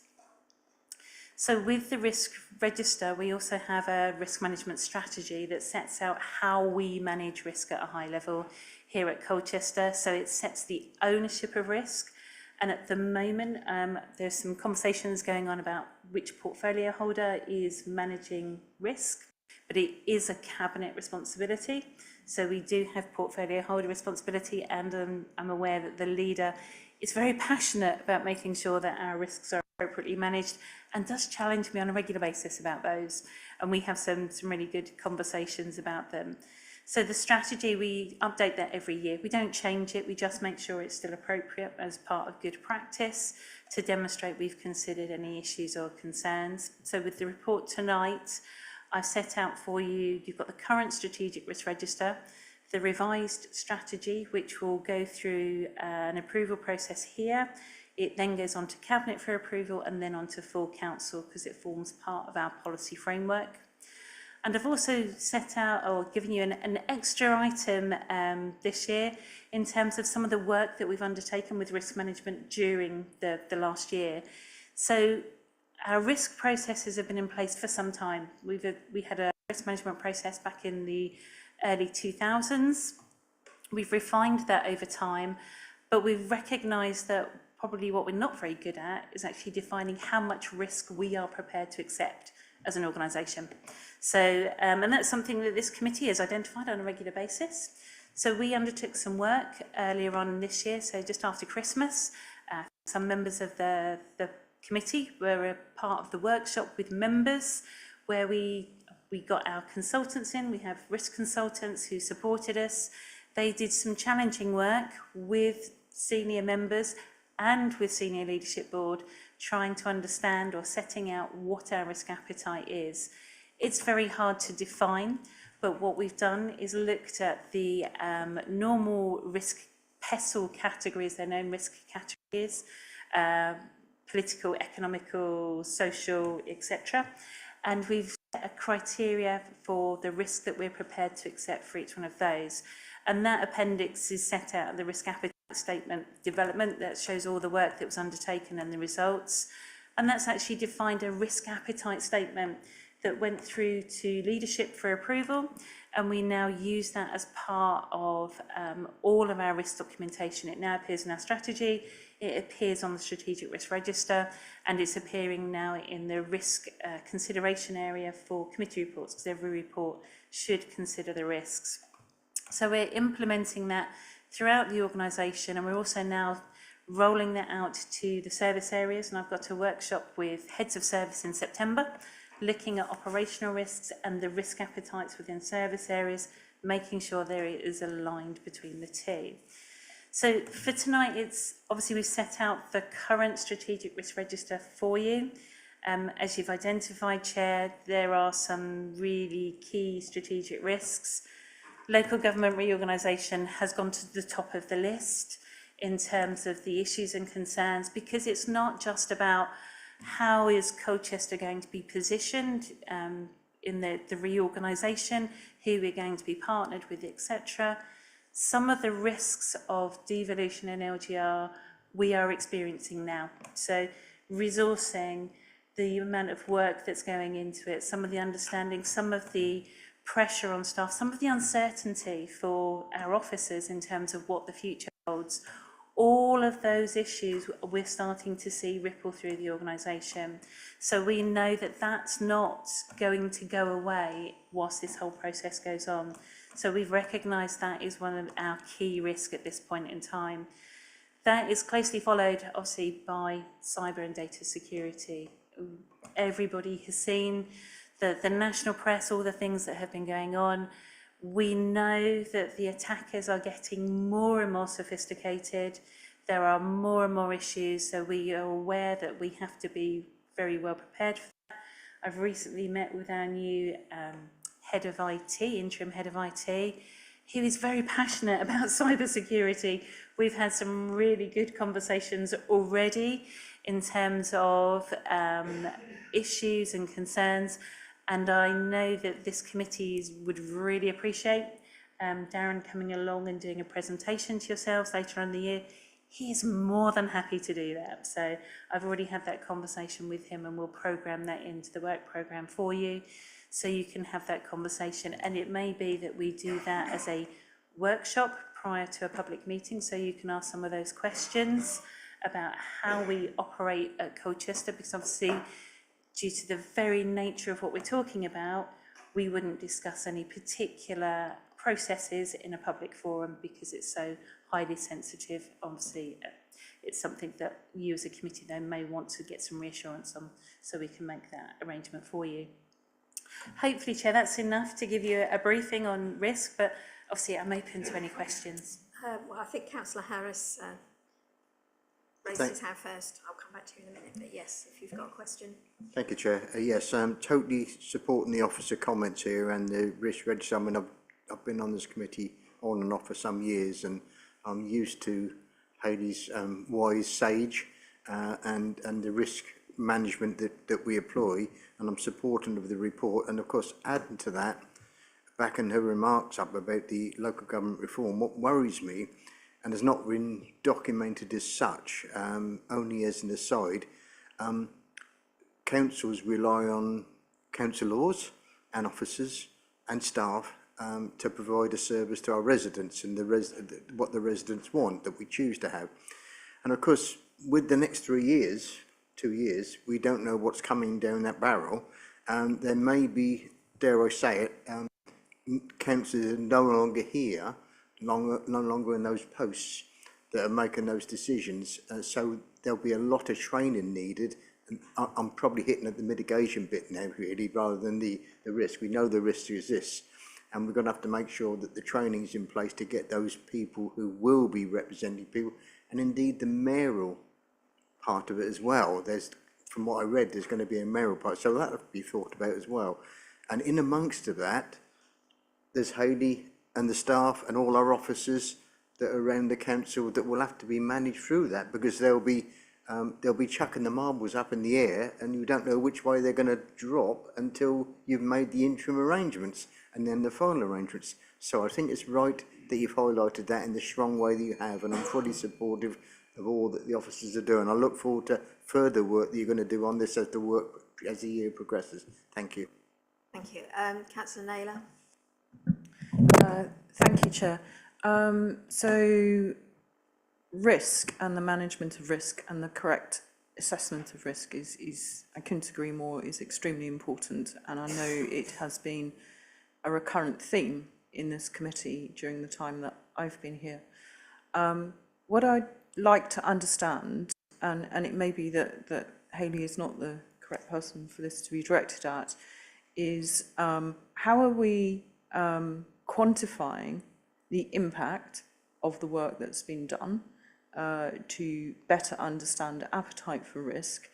So with the risk register, we also have a risk management strategy that sets out how we manage risk at a high level here at Colchester. So it sets the ownership of risk. And at the moment, there's some conversations going on about which portfolio holder is managing risk, but it is a cabinet responsibility. So we do have portfolio holder responsibility, and I'm aware that the leader is very passionate about making sure that our risks are appropriately managed and does challenge me on a regular basis about those. And we have some really good conversations about them. So the strategy, we update that every year. We don't change it, we just make sure it's still appropriate as part of good practice to demonstrate we've considered any issues or concerns. So with the report tonight, I've set out for you, you've got the current strategic risk register, the revised strategy, which will go through an approval process here. It then goes on to Cabinet for approval and then on to full council, because it forms part of our policy framework. And I've also set out or given you an extra item this year in terms of some of the work that we've undertaken with risk management during the last year. So our risk processes have been in place for some time. We had a risk management process back in the early 2000s. We've refined that over time, but we've recognised that probably what we're not very good at is actually defining how much risk we are prepared to accept as an organisation. So, and that's something that this committee has identified on a regular basis. So we undertook some work earlier on this year, so just after Christmas. Some members of the committee were a part of the workshop with members where we got our consultants in. We have risk consultants who supported us. They did some challenging work with senior members and with Senior Leadership Board, trying to understand or setting out what our risk appetite is. It's very hard to define, but what we've done is looked at the normal risk PESTLE categories, they're known risk categories, political, economical, social, etc. And we've set a criteria for the risk that we're prepared to accept for each one of those. And that appendix is set out in the risk appetite statement development that shows all the work that was undertaken and the results. And that's actually defined a risk appetite statement that went through to leadership for approval. And we now use that as part of all of our risk documentation. It now appears in our strategy, it appears on the strategic risk register, and it's appearing now in the risk consideration area for committee reports, because every report should consider the risks. So we're implementing that throughout the organisation, and we're also now rolling that out to the service areas. And I've got a workshop with heads of service in September, looking at operational risks and the risk appetites within service areas, making sure there is aligned between the two. So for tonight, it's obviously we've set out the current strategic risk register for you. As you've identified, Chair, there are some really key strategic risks. Local government reorganisation has gone to the top of the list in terms of the issues and concerns, because it's not just about how is Colchester going to be positioned in the reorganisation, who we're going to be partnered with, etc. Some of the risks of devolution and LGR we are experiencing now. So resourcing, the amount of work that's going into it, some of the understanding, some of the pressure on staff, some of the uncertainty for our officers in terms of what the future holds. All of those issues we're starting to see ripple through the organisation. So we know that that's not going to go away whilst this whole process goes on. So we've recognised that is one of our key risks at this point in time. That is closely followed, obviously, by cyber and data security. Everybody has seen the national press, all the things that have been going on. We know that the attackers are getting more and more sophisticated. There are more and more issues, so we are aware that we have to be very well prepared for that. I've recently met with our new head of IT, interim head of IT, who is very passionate about cybersecurity. We've had some really good conversations already in terms of issues and concerns. And I know that this committee would really appreciate Darren coming along and doing a presentation to yourselves later on in the year. He is more than happy to do that. So I've already had that conversation with him, and we'll programme that into the work programme for you, so you can have that conversation. And it may be that we do that as a workshop prior to a public meeting, so you can ask some of those questions about how we operate at Colchester, because obviously, due to the very nature of what we're talking about, we wouldn't discuss any particular processes in a public forum because it's so highly sensitive. Obviously, it's something that you as a committee then may want to get some reassurance on, so we can make that arrangement for you. Hopefully, Chair, that's enough to give you a briefing on risk, but obviously I'm open to any questions. Well, I think Councillor Harris raised his hand first. I'll come back to you in a minute, but yes, if you've got a question. Thank you, Chair. Yes, I'm totally supporting the officer comments here and the risk register. I mean, I've been on this committee on and off for some years, and I'm used to Hayley's wise sage and the risk management that we employ, and I'm supportive of the report. And of course, adding to that, backing her remarks up about the local government reform, what worries me, and has not been documented as such, only as an aside, councils rely on councillors and officers and staff to provide a service to our residents and what the residents want, that we choose to have. And of course, with the next 3 years, 2 years, we don't know what's coming down that barrel. There may be, dare I say it, councillors are no longer here, no longer in those posts that are making those decisions. So there'll be a lot of training needed. And I'm probably hitting at the mitigation bit now, really, rather than the risk. We know the risk exists, and we're going to have to make sure that the training is in place to get those people who will be representing people, and indeed the mayoral part of it as well. There's, from what I read, there's going to be a mayoral part, so that'll be thought about as well. And in amongst of that, there's Hayley and the staff and all our officers that are around the council that will have to be managed through that, because there'll be they'll be chucking the marbles up in the air and you don't know which way they're going to drop until you've made the interim arrangements and then the final arrangements. So I think it's right that you've highlighted that in the strong way that you have, and I'm fully supportive of all that the officers are doing. I look forward to further work that you're going to do on this as the year progresses. Thank you. Thank you. Councillor Naylor. Thank you, Chair. So risk and the management of risk and the correct assessment of risk is I couldn't agree more, is extremely important, and I know it has been a recurrent theme in this committee during the time that I've been here. What I'd like to understand, and it may be that Hayley is not the correct person for this to be directed at, is how are we quantifying the impact of the work that's been done to better understand appetite for risk,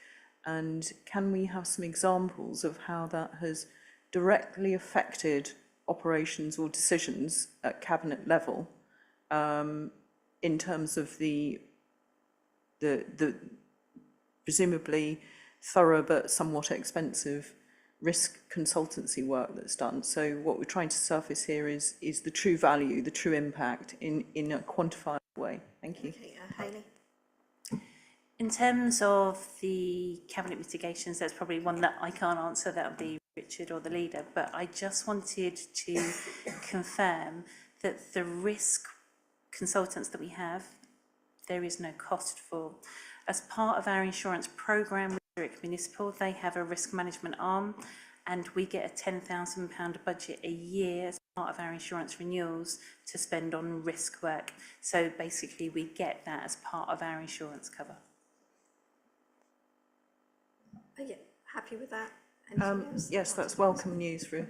and can we have some examples of how that has directly affected operations or decisions at cabinet level in terms of the presumably thorough but somewhat expensive risk consultancy work that's done. So what we're trying to surface here is the true value, the true impact in a quantifiable way. Thank you. Okay, Hayley. In terms of the cabinet mitigations, there's probably one that I can't answer, that would be Richard or the leader, but I just wanted to confirm that the risk consultants that we have, there is no cost for. As part of our insurance programme with Zurich Municipal, they have a risk management arm, and we get a £10,000 budget a year as part of our insurance renewals to spend on risk work. So basically we get that as part of our insurance cover. Are you happy with that? Anything else? Yes, that's welcome news for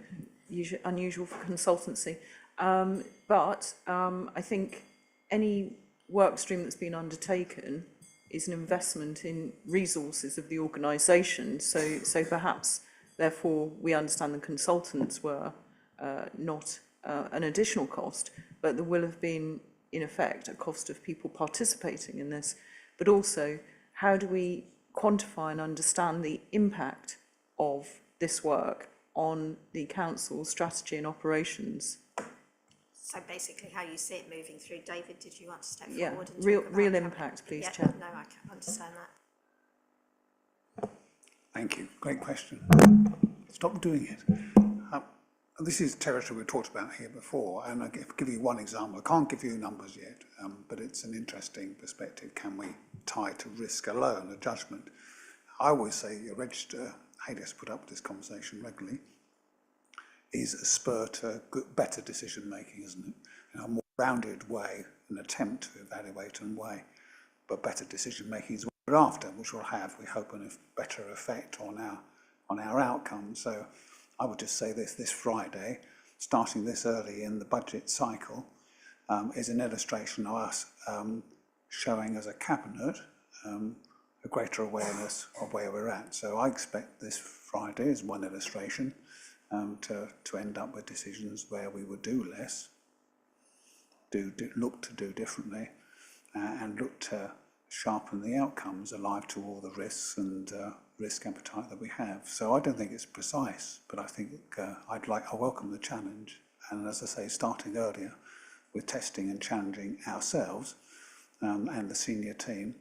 unusual for consultancy. But I think any work stream that's been undertaken is an investment in resources of the organisation. So perhaps, therefore, we understand the consultants were not an additional cost, but there will have been, in effect, a cost of people participating in this. But also, how do we quantify and understand the impact of this work on the council's strategy and operations? So basically how you see it moving through. David, did you want to step Yeah, forward? And real talk about real cabinet? impact, please, Yeah, Chair. no, I can understand that. Thank you. Great question. Stop doing it. This is territory we talked about here before, and I'll give you one example. I can't give you numbers yet, but it's an interesting perspective. Can we tie to risk alone, a judgment? I always say a register, Hayley has put up with this conversation regularly, is a spur to good, better decision making, isn't it? In a more rounded way, an attempt to evaluate and weigh, but better decision making is what we're after, which will have, we hope, a better effect on our outcomes. So I would just say this Friday, starting this early in the budget cycle, is an illustration of us showing as a cabinet a greater awareness of where we're at. So I expect this Friday, as one illustration, to end up with decisions where we would do less, look to do differently, and look to sharpen the outcomes alive to all the risks and risk appetite that we have. So I don't think it's precise, but I think I welcome the challenge. And as I say, starting earlier with testing and challenging ourselves and the senior team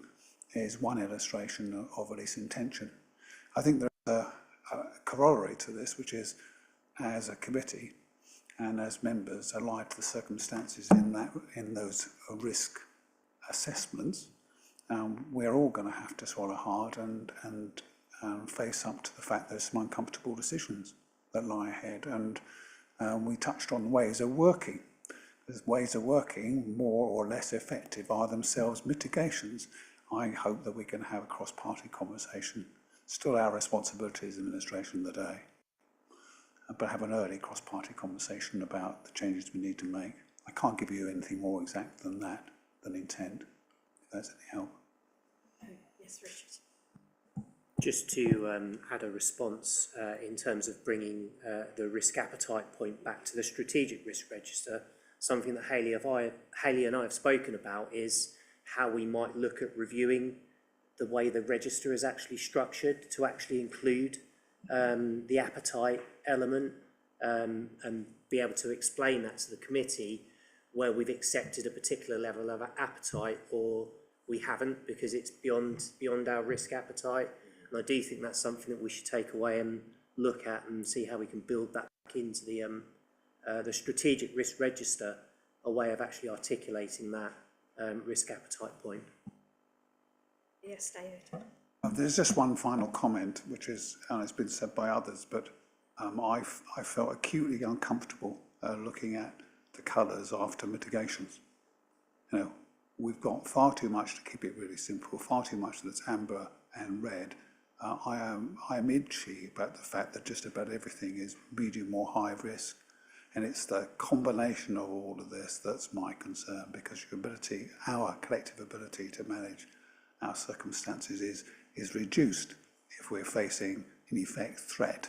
is one illustration of at least intention. I think there's a corollary to this, which is as a committee and as members alive to the circumstances in those risk assessments, we're all going to have to swallow hard and face up to the fact there's some uncomfortable decisions that lie ahead. And we touched on ways of working. There's ways of working, more or less effective, are themselves mitigations. I hope that we can have a cross-party conversation. Still our responsibility as administration of the day, but have an early cross-party conversation about the changes we need to make. I can't give you anything more exact than that, than intent, if that's any help. Yes, Richard. Just to add a response in terms of bringing the risk appetite point back to the strategic risk register, something that Hayley and I have spoken about is how we might look at reviewing the way the register is actually structured to actually include the appetite element and be able to explain that to the committee where we've accepted a particular level of appetite or we haven't because it's beyond our risk appetite. And I do think that's something that we should take away and look at and see how we can build that back into the strategic risk register, a way of actually articulating that risk appetite point. Yes, David. There's just one final comment, which is, and it's been said by others, but I felt acutely uncomfortable looking at the colours after mitigations. You know, we've got far too much, to keep it really simple, far too much that's amber and red. I am itchy about the fact that just about everything is medium or high risk. And it's the combination of all of this that's my concern, because your ability, our collective ability to manage our circumstances is reduced if we're facing, in effect, threat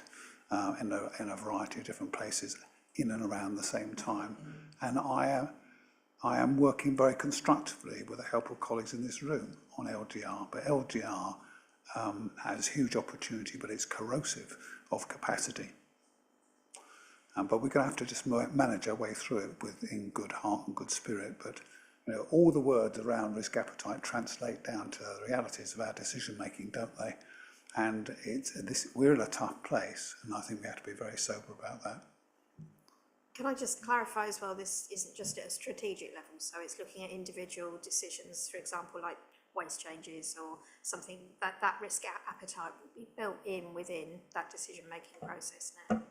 in a variety of different places in and around the same time. And I am working very constructively with the help of colleagues in this room on LGR, but LGR has huge opportunity, but it's corrosive of capacity. But we're going to have to just manage our way through it in good heart and good spirit. But you know, all the words around risk appetite translate down to the realities of our decision making, don't they? And we're in a tough place, and I think we have to be very sober about that. Can I just clarify as well, this isn't just at a strategic level, so it's looking at individual decisions, for example, like waste changes or something, that risk appetite will be built in within that decision-making process now.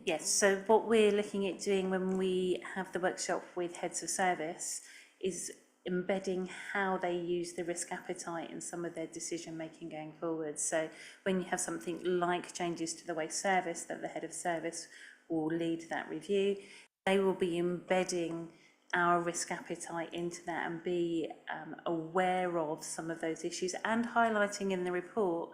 Yes, so what we're looking at doing when we have the workshop with heads of service is embedding how they use the risk appetite in some of their decision making going forward. So when you have something like changes to the waste service, that the head of service will lead that review, they will be embedding our risk appetite into that and be aware of some of those issues and highlighting in the report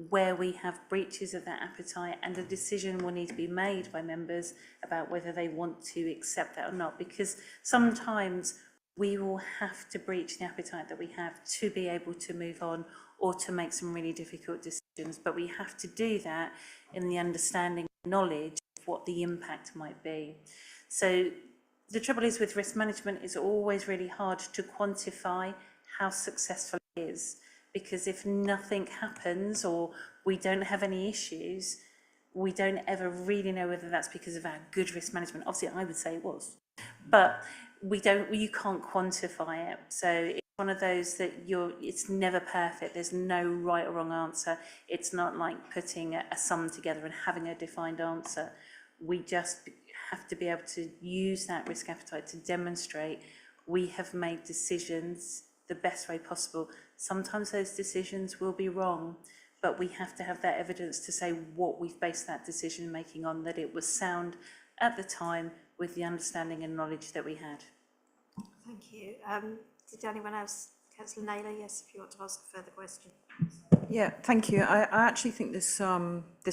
where we have breaches of that appetite, and a decision will need to be made by members about whether they want to accept that or not, because sometimes we will have to breach the appetite that we have to be able to move on or to make some really difficult decisions, but we have to do that in the understanding and knowledge of what the impact might be. So the trouble is with risk management, it's always really hard to quantify how successful it is, because if nothing happens or we don't have any issues, we don't ever really know whether that's because of our good risk management. Obviously, I would say it was, but you can't quantify it. So it's one of those that it's never perfect. There's no right or wrong answer. It's not like putting a sum together and having a defined answer. We just have to be able to use that risk appetite to demonstrate we have made decisions the best way possible. Sometimes those decisions will be wrong, but we have to have that evidence to say what we've based that decision making on, that it was sound at the time with the understanding and knowledge that we had. Thank you. Did anyone else? Councillor Naylor, yes, if you want to ask a further question. Yeah, thank you. I actually think this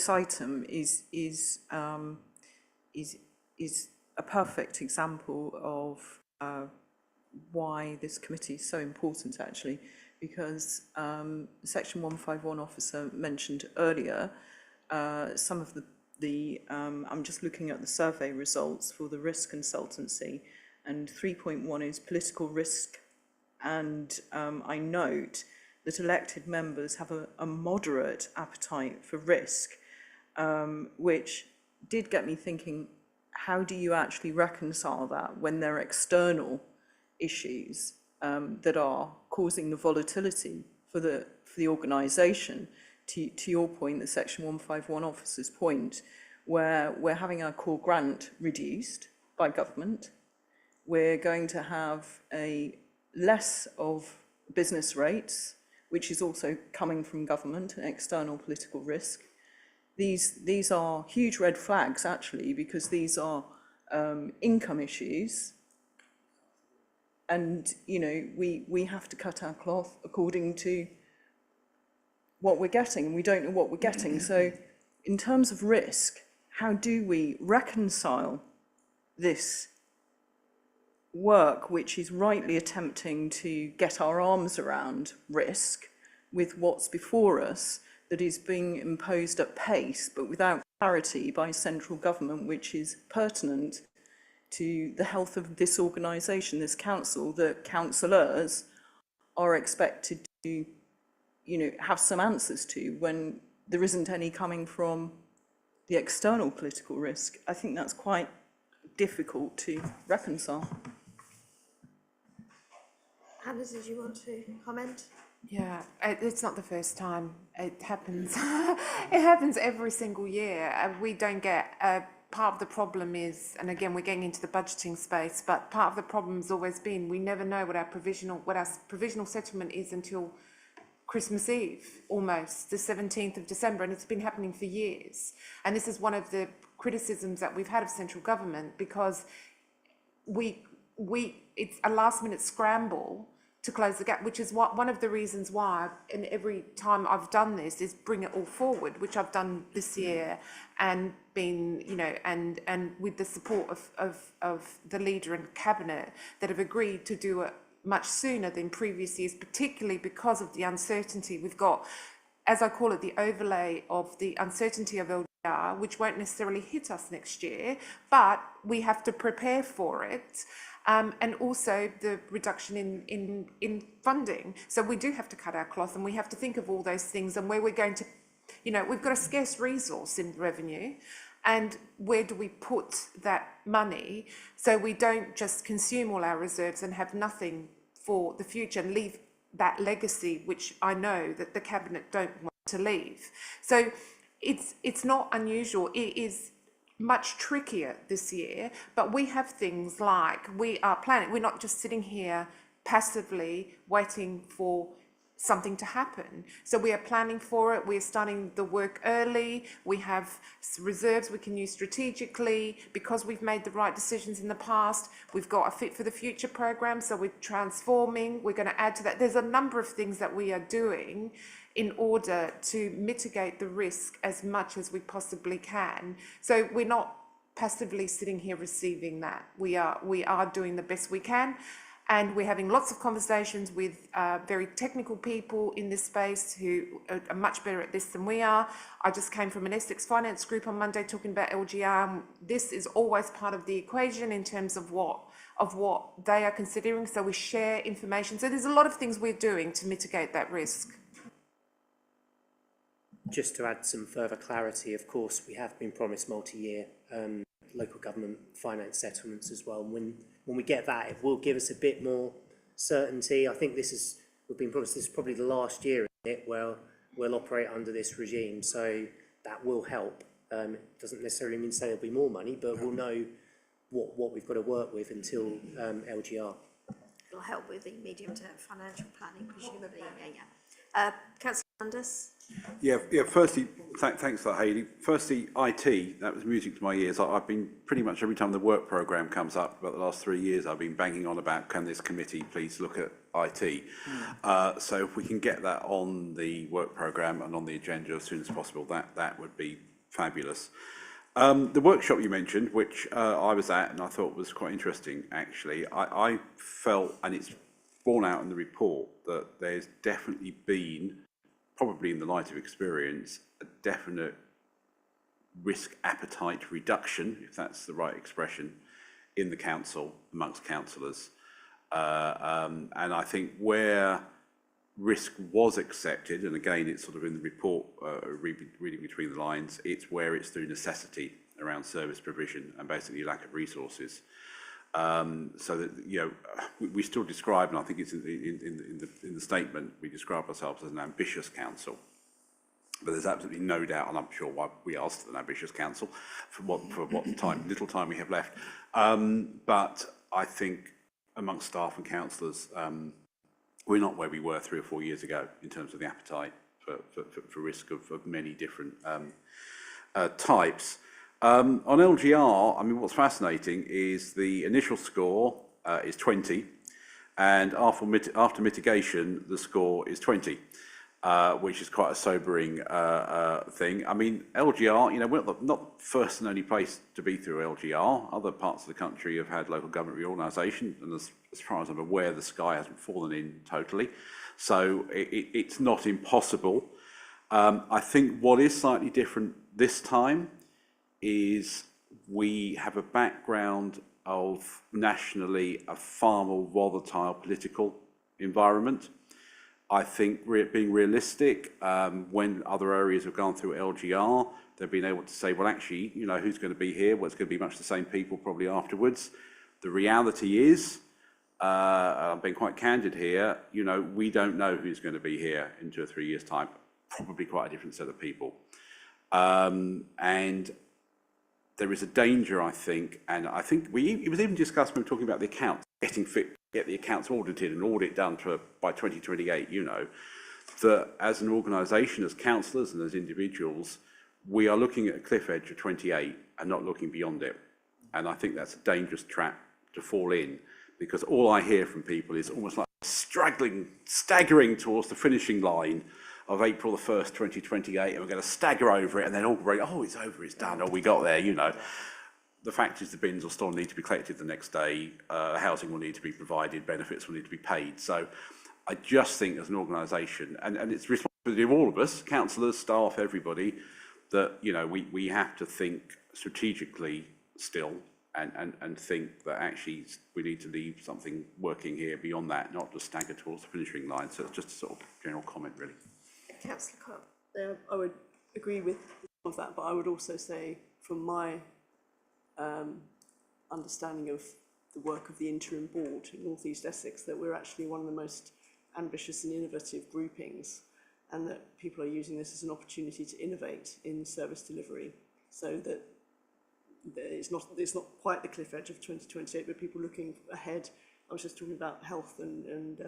item is a perfect example of why this committee is so important, actually, because Section 151 officer mentioned earlier some of the I'm just looking at the survey results for the risk consultancy, and 3.1 is political risk, and I note that elected members have a moderate appetite for risk, which did get me thinking, how do you actually reconcile that when there are external issues that are causing the volatility for the organisation? To your point, the Section 151 officer's point, where we're having our core grant reduced by government, we're going to have a less of business rates, which is also coming from government and external political risk. These are huge red flags, actually, because these are income issues. And, you know, we have to cut our cloth according to what we're getting, and we don't know what we're getting. So in terms of risk, how do we reconcile this work, which is rightly attempting to get our arms around risk, with what's before us that is being imposed at pace, but without clarity by central government, which is pertinent to the health of this organisation, this council, that councillors are expected to, you know, have some answers to when there isn't any coming from the external political risk. I think that's quite difficult to reconcile. Anna, did you want to comment? Yeah, it's not the first time it happens. It happens every single year. We don't get, part of the problem is, and again, we're getting into the budgeting space, but part of the problem has always been, we never know what our provisional settlement is until Christmas Eve, almost, the 17th of December, and it's been happening for years. And this is one of the criticisms that we've had of central government, because it's a last minute scramble to close the gap, which is one of the reasons why, and every time I've done this, is bring it all forward, which I've done this year, and been, you know, and with the support of the leader and cabinet that have agreed to do it much sooner than previous years, particularly because of the uncertainty we've got, as I call it, the overlay of the uncertainty of LGR, which won't necessarily hit us next year, but we have to prepare for it. And also the reduction in funding. So we do have to cut our cloth, and we have to think of all those things and where we're going to, you know, we've got a scarce resource in revenue, and where do we put that money so we don't just consume all our reserves and have nothing for the future and leave that legacy, which I know that the cabinet don't want to leave. So it's not unusual. It is much trickier this year, but we have things like, we are planning, we're not just sitting here passively waiting for something to happen. So we are planning for it, we're starting the work early, we have reserves we can use strategically, because we've made the right decisions in the past. We've got a Fit for the Future program, so we're transforming, we're going to add to that. There's a number of things that we are doing in order to mitigate the risk as much as we possibly can. So we're not passively sitting here receiving that. We are doing the best we can, and we're having lots of conversations with very technical people in this space who are much better at this than we are. I just came from an Essex finance group on Monday talking about LGR. This is always part of the equation in terms of what they are considering, so we share information. So there's a lot of things we're doing to mitigate that risk. Just to add some further clarity, of course, we have been promised multi-year local government finance settlements as well. And when we get that, it will give us a bit more certainty. I think we've been promised this is probably the last year in it where we'll operate under this regime, so that will help. It doesn't necessarily mean to say there'll be more money, but we'll know what we've got to work with until LGR. It'll help with the medium-term financial planning, presumably. Councillor Sanders. Yeah. Firstly, thanks for that, Hayley. Firstly, IT, that was music to my ears. I've been pretty much every time the work programme comes up, about the last 3 years, I've been banging on about, can this committee please look at IT? So if we can get that on the work programme and on the agenda as soon as possible, that would be fabulous. The workshop you mentioned, which I was at and I thought was quite interesting, actually, I felt, and it's borne out in the report, that there's definitely been, probably in the light of experience, a definite risk appetite reduction, if that's the right expression, in the council, amongst councillors. And I think where risk was accepted, and again, it's sort of in the report, reading between the lines, it's where it's through necessity around service provision and basically lack of resources. So that, you know, we still describe, and I think it's in the statement, we describe ourselves as an ambitious council. But there's absolutely no doubt, and I'm sure why we are still an ambitious council for what little time we have left. But I think amongst staff and councillors, we're not where we were 3 or 4 years ago in terms of the appetite for risk of many different types. On LGR, I mean, what's fascinating is the initial score is 20, and after mitigation, the score is 20, which is quite a sobering thing. I mean, LGR, you know, we're not first and only place to be through LGR. Other parts of the country have had local government reorganisation, and as far as I'm aware, the sky hasn't fallen in totally. So it's not impossible. I think what is slightly different this time is we have a background of nationally a far more volatile political environment. I think being realistic, when other areas have gone through LGR, they've been able to say, well, actually, you know, who's going to be here? Well, it's going to be much the same people probably afterwards. The reality is, I'm being quite candid here, you know, we don't know who's going to be here in 2 or 3 years' time. Probably quite a different set of people. And there is a danger, I think, and I think it was even discussed when we were talking about the accounts, getting fit, get the accounts audited and audit done by 2028, you know, that as an organisation, as councillors and as individuals, we are looking at a cliff edge of 28 and not looking beyond it. And I think that's a dangerous trap to fall in, because all I hear from people is almost like staggering towards the finishing line of April the 1st, 2028, and we're going to stagger over it, and then all right, oh, it's over, it's done, oh, we got there, you know. The fact is the bins will still need to be collected the next day, housing will need to be provided, benefits will need to be paid. So I just think as an organisation, and it's responsibility of all of us, councillors, staff, everybody, that, you know, we have to think strategically still, and think that actually we need to leave something working here beyond that, not just stagger towards the finishing line. So it's just a sort of general comment, really. Councillor Cook. I would agree with all of that, but I would also say, from my understanding of the work of the interim board in North East Essex, that we're actually one of the most ambitious and innovative groupings, and that people are using this as an opportunity to innovate in service delivery, so that it's not quite the cliff edge of 2028, but people looking ahead. I was just talking about health and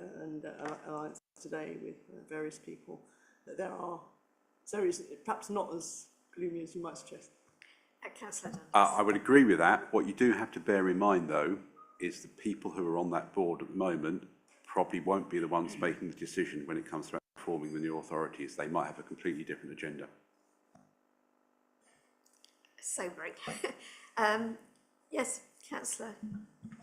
alliance today with various people, that there is perhaps not as gloomy as you might suggest. Councillor Dunn. I would agree with that. What you do have to bear in mind, though, is the people who are on that board at the moment probably won't be the ones making the decision when it comes to forming the new authorities. They might have a completely different agenda. Sobering. Yes, Councillor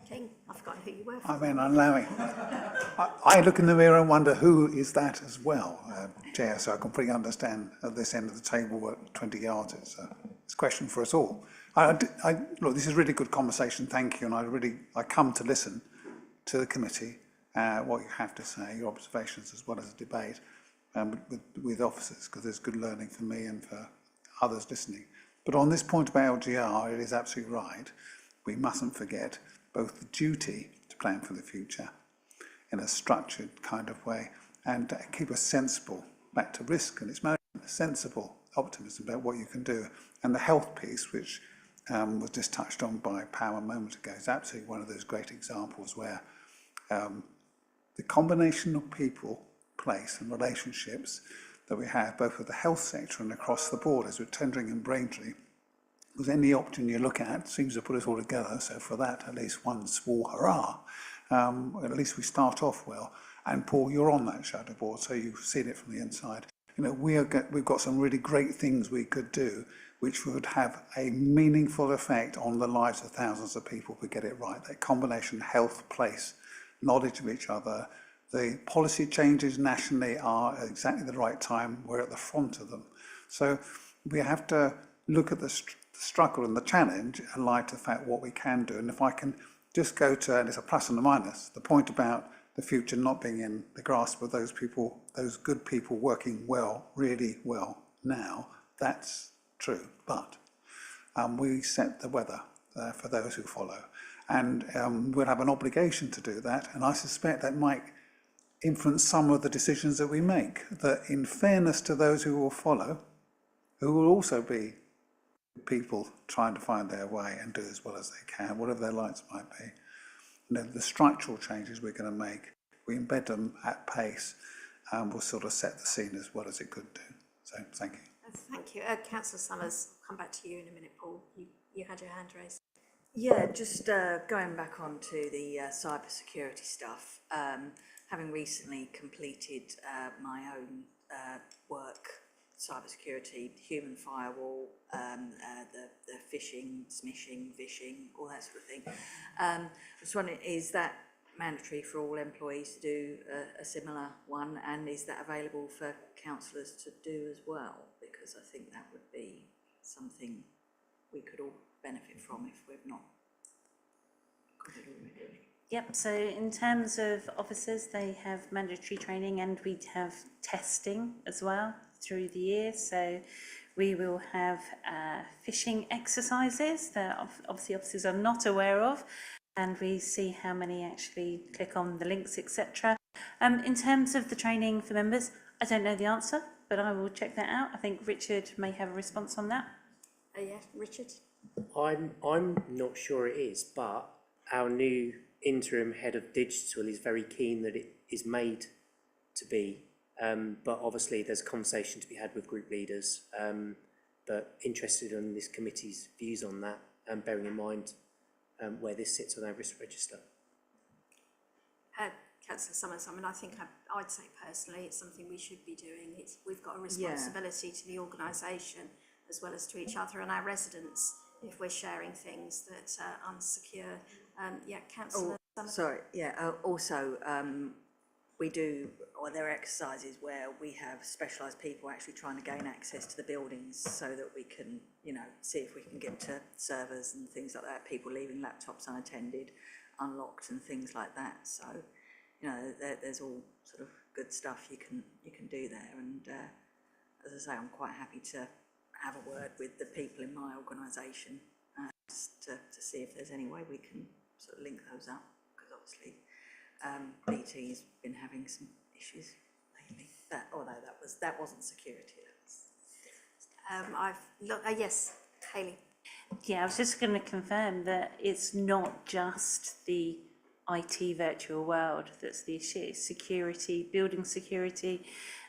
King. I've forgotten who you were. I mean, allowing. I look in the mirror and wonder who is that as well, Chair, so I completely understand at this end of the table what 20 yards is. So it's a question for us all. Look, this is really good conversation, thank you, and I come to listen to the committee, what you have to say, your observations, as well as a debate with officers, because there's good learning for me and for others listening. But on this point about LGR, it is absolutely right. We mustn't forget both the duty to plan for the future in a structured kind of way, and keep us sensible back to risk and its management, sensible optimism about what you can do. And the health piece, which was just touched on by Pam a moment ago, is absolutely one of those great examples where the combination of people, place and relationships that we have both with the health sector and across the board, as with Tendring and Braintree, because any option you look at seems to put us all together. So for that, at least one small hurrah. At least we start off well. And Paul, you're on that shadow board, so you've seen it from the inside. You know, we've got some really great things we could do, which would have a meaningful effect on the lives of thousands of people if we get it right. That combination, health, place, knowledge of each other. The policy changes nationally are at exactly the right time. We're at the front of them. So we have to look at the struggle and the challenge in light of the fact what we can do. And if I can just go to, and it's a plus and a minus, the point about the future not being in the grasp of those people, those good people working well, really well now, that's true. But we set the weather for those who follow. And we'll have an obligation to do that. And I suspect that might influence some of the decisions that we make, that in fairness to those who will follow, who will also be people trying to find their way and do as well as they can, whatever their lights might be. You know, the structural changes we're going to make, we embed them at pace, and we'll sort of set the scene as well as it could do. So, thank you. Thank you. Councillor Summers, I'll come back to you in a minute, Paul. You had your hand raised. Yeah, just going back on to the cyber security stuff, having recently completed my own work, cybersecurity, human firewall, the phishing, smishing, vishing, all that sort of thing. I was wondering, is that mandatory for all employees to do a similar one, and is that available for councillors to do as well? Because I think that would be something we could all benefit from if we've not got it already. Yep, so in terms of officers, they have mandatory training and we have testing as well through the year. So we will have phishing exercises that obviously officers are not aware of, and we see how many actually click on the links, etc. In terms of the training for members, I don't know the answer, but I will check that out. I think Richard may have a response on that. Yeah, Richard? I'm not sure it is, but our new interim head of digital is very keen that it is made to be. But obviously there's conversation to be had with group leaders, but interested in this committee's views on that, and bearing in mind where this sits on our risk register. Councillor Summers, I mean, I think I'd say personally it's something we should be doing. We've got a responsibility to the organisation as well as to each other and our residents if we're sharing things that are unsecure. Councillor Summers. Sorry, also, we do, or there are exercises where we have specialised people actually trying to gain access to the buildings so that we can, see if we can get to servers and things like that, people leaving laptops unattended, unlocked and things like that. So, there's all sort of good stuff you can do there. And as I say, I'm quite happy to have a word with the people in my organisation just to see if there's any way we can sort of link those up, because obviously BT's been having some issues lately. Although that wasn't security. Yes, Hayley. Yeah, I was just going to confirm that it's not just the IT virtual world that's the issue. Security, building security,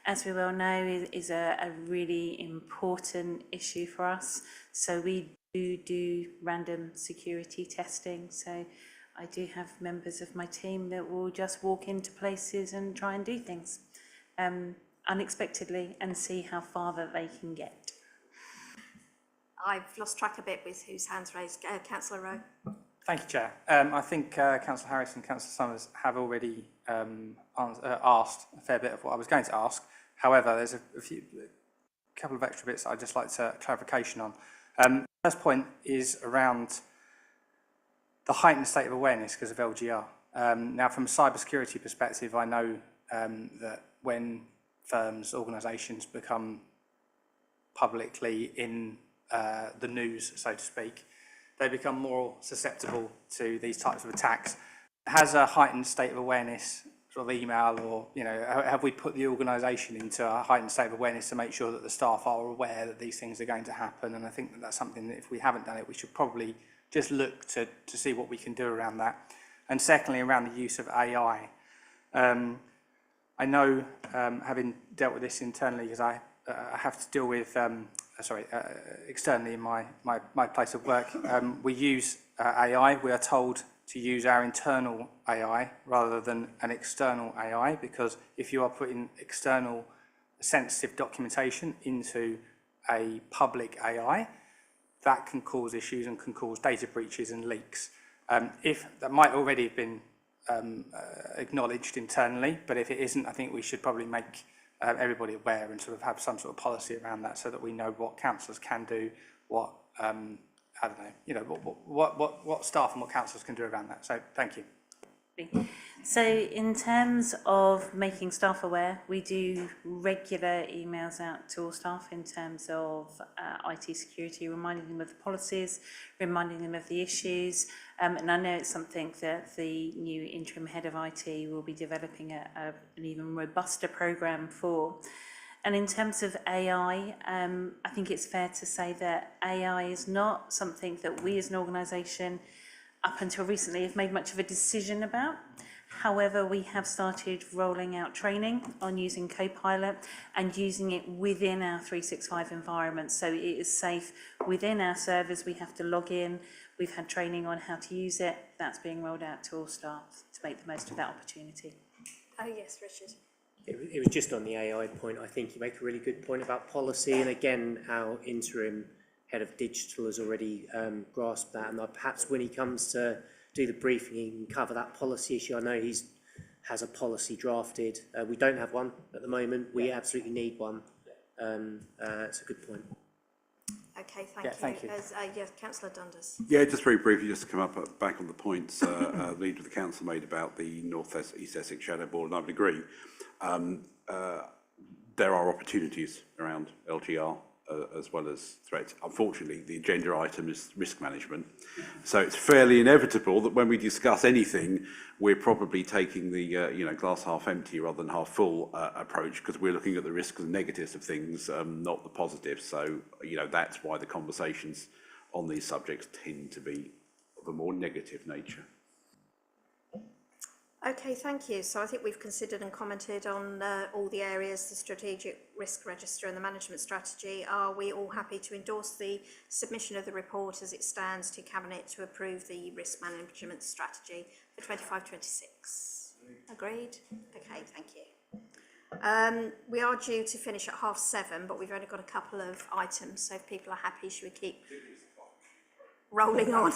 as we well know, is a really important issue for us. So we do random security testing. So I do have members of my team that will just walk into places and try and do things unexpectedly and see how far that they can get. I've lost track a bit with whose hands raised. Councillor Rowe. Thank you, Chair. I think Councillor Harris and Councillor Summers have already asked a fair bit of what I was going to ask. However, there's a couple of extra bits I'd just like to clarification on. The first point is around the heightened state of awareness because of LGR. Now, from a cybersecurity perspective, I know that when firms, organisations become publicly in the news, so to speak, they become more susceptible to these types of attacks. Has a heightened state of awareness sort of email, or have we put the organisation into a heightened state of awareness to make sure that the staff are aware that these things are going to happen? And I think that that's something that if we haven't done it, we should probably just look to see what we can do around that. And secondly, around the use of AI. I know, having dealt with this internally, because I have to deal with externally in my place of work, we use AI. We are told to use our internal AI rather than an external AI, because if you are putting external sensitive documentation into a public AI, that can cause issues and can cause data breaches and leaks. If that might already have been acknowledged internally, but if it isn't, I think we should probably make everybody aware and sort of have some sort of policy around that, so that we know what councillors can do, what what staff and what councillors can do around that. So thank you. So in terms of making staff aware, we do regular emails out to all staff in terms of IT security, reminding them of the policies, reminding them of the issues. And I know it's something that the new interim head of IT will be developing an even robuster programme for. And in terms of AI, I think it's fair to say that AI is not something that we as an organisation up until recently have made much of a decision about. However, we have started rolling out training on using Copilot and using it within our 365 environment. So it is safe within our servers. We have to log in. We've had training on how to use it. That's being rolled out to all staff to make the most of that opportunity. Oh yes, Richard. It was just on the AI point. I think you make a really good point about policy, and again, our interim head of digital has already grasped that, and perhaps when he comes to do the briefing, he can cover that policy issue. I know he's has a policy drafted. We don't have one at the moment. We absolutely need one. It's a good point. Okay, thank Yeah, you. thank you. Yes, Councillor Dundas. Yeah, just very briefly, just to come up back on the points the Leader of the Council made about the North East Essex Shadow Board, and I would agree. There are opportunities around LGR as well as threats. Unfortunately, the agenda item is risk management. So it's fairly inevitable that when we discuss anything, we're probably taking the glass half empty rather than half full approach, because we're looking at the risks and negatives of things, not the positives. So, that's why the conversations on these subjects tend to be of a more negative nature. Okay, thank you. So I think we've considered and commented on all the areas, the strategic risk register and the management strategy. Are we all happy to endorse the submission of the report as it stands to Cabinet to approve the risk management strategy for 25-26? Agreed? Okay, thank you. We are due to finish at 7:30, but we've only got a couple of items, so if people are happy, should we keep rolling on?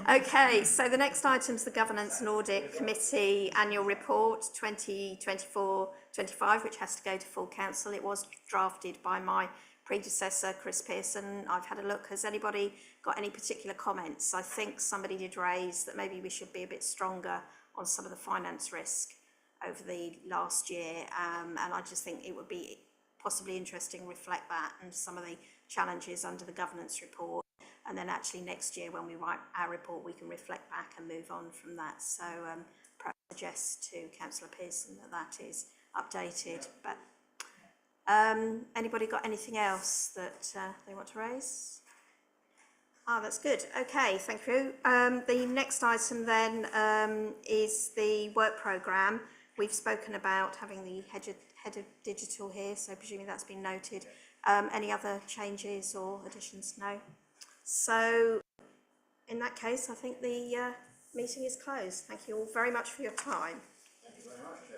Okay, so the next item is the Governance and Audit Committee Annual Report 2024-25, which has to go to full council. It was drafted by my predecessor, Chris Pearson. I've had a look. Has anybody got any particular comments? I think somebody did raise that maybe we should be a bit stronger on some of the finance risk over the last year, and I just think it would be possibly interesting to reflect that and some of the challenges under the governance report. And then actually next year when we write our report, we can reflect back and move on from that. So perhaps suggest to Councillor Pearson that is updated. But anybody got anything else that they want to raise? That's good. Okay, thank you. The next item then is the work programme. We've spoken about having the head of digital here, so presumably that's been noted. Any other changes or additions? No. So, in that case, I think the meeting is closed. Thank you all very much for your time. Thank you very much.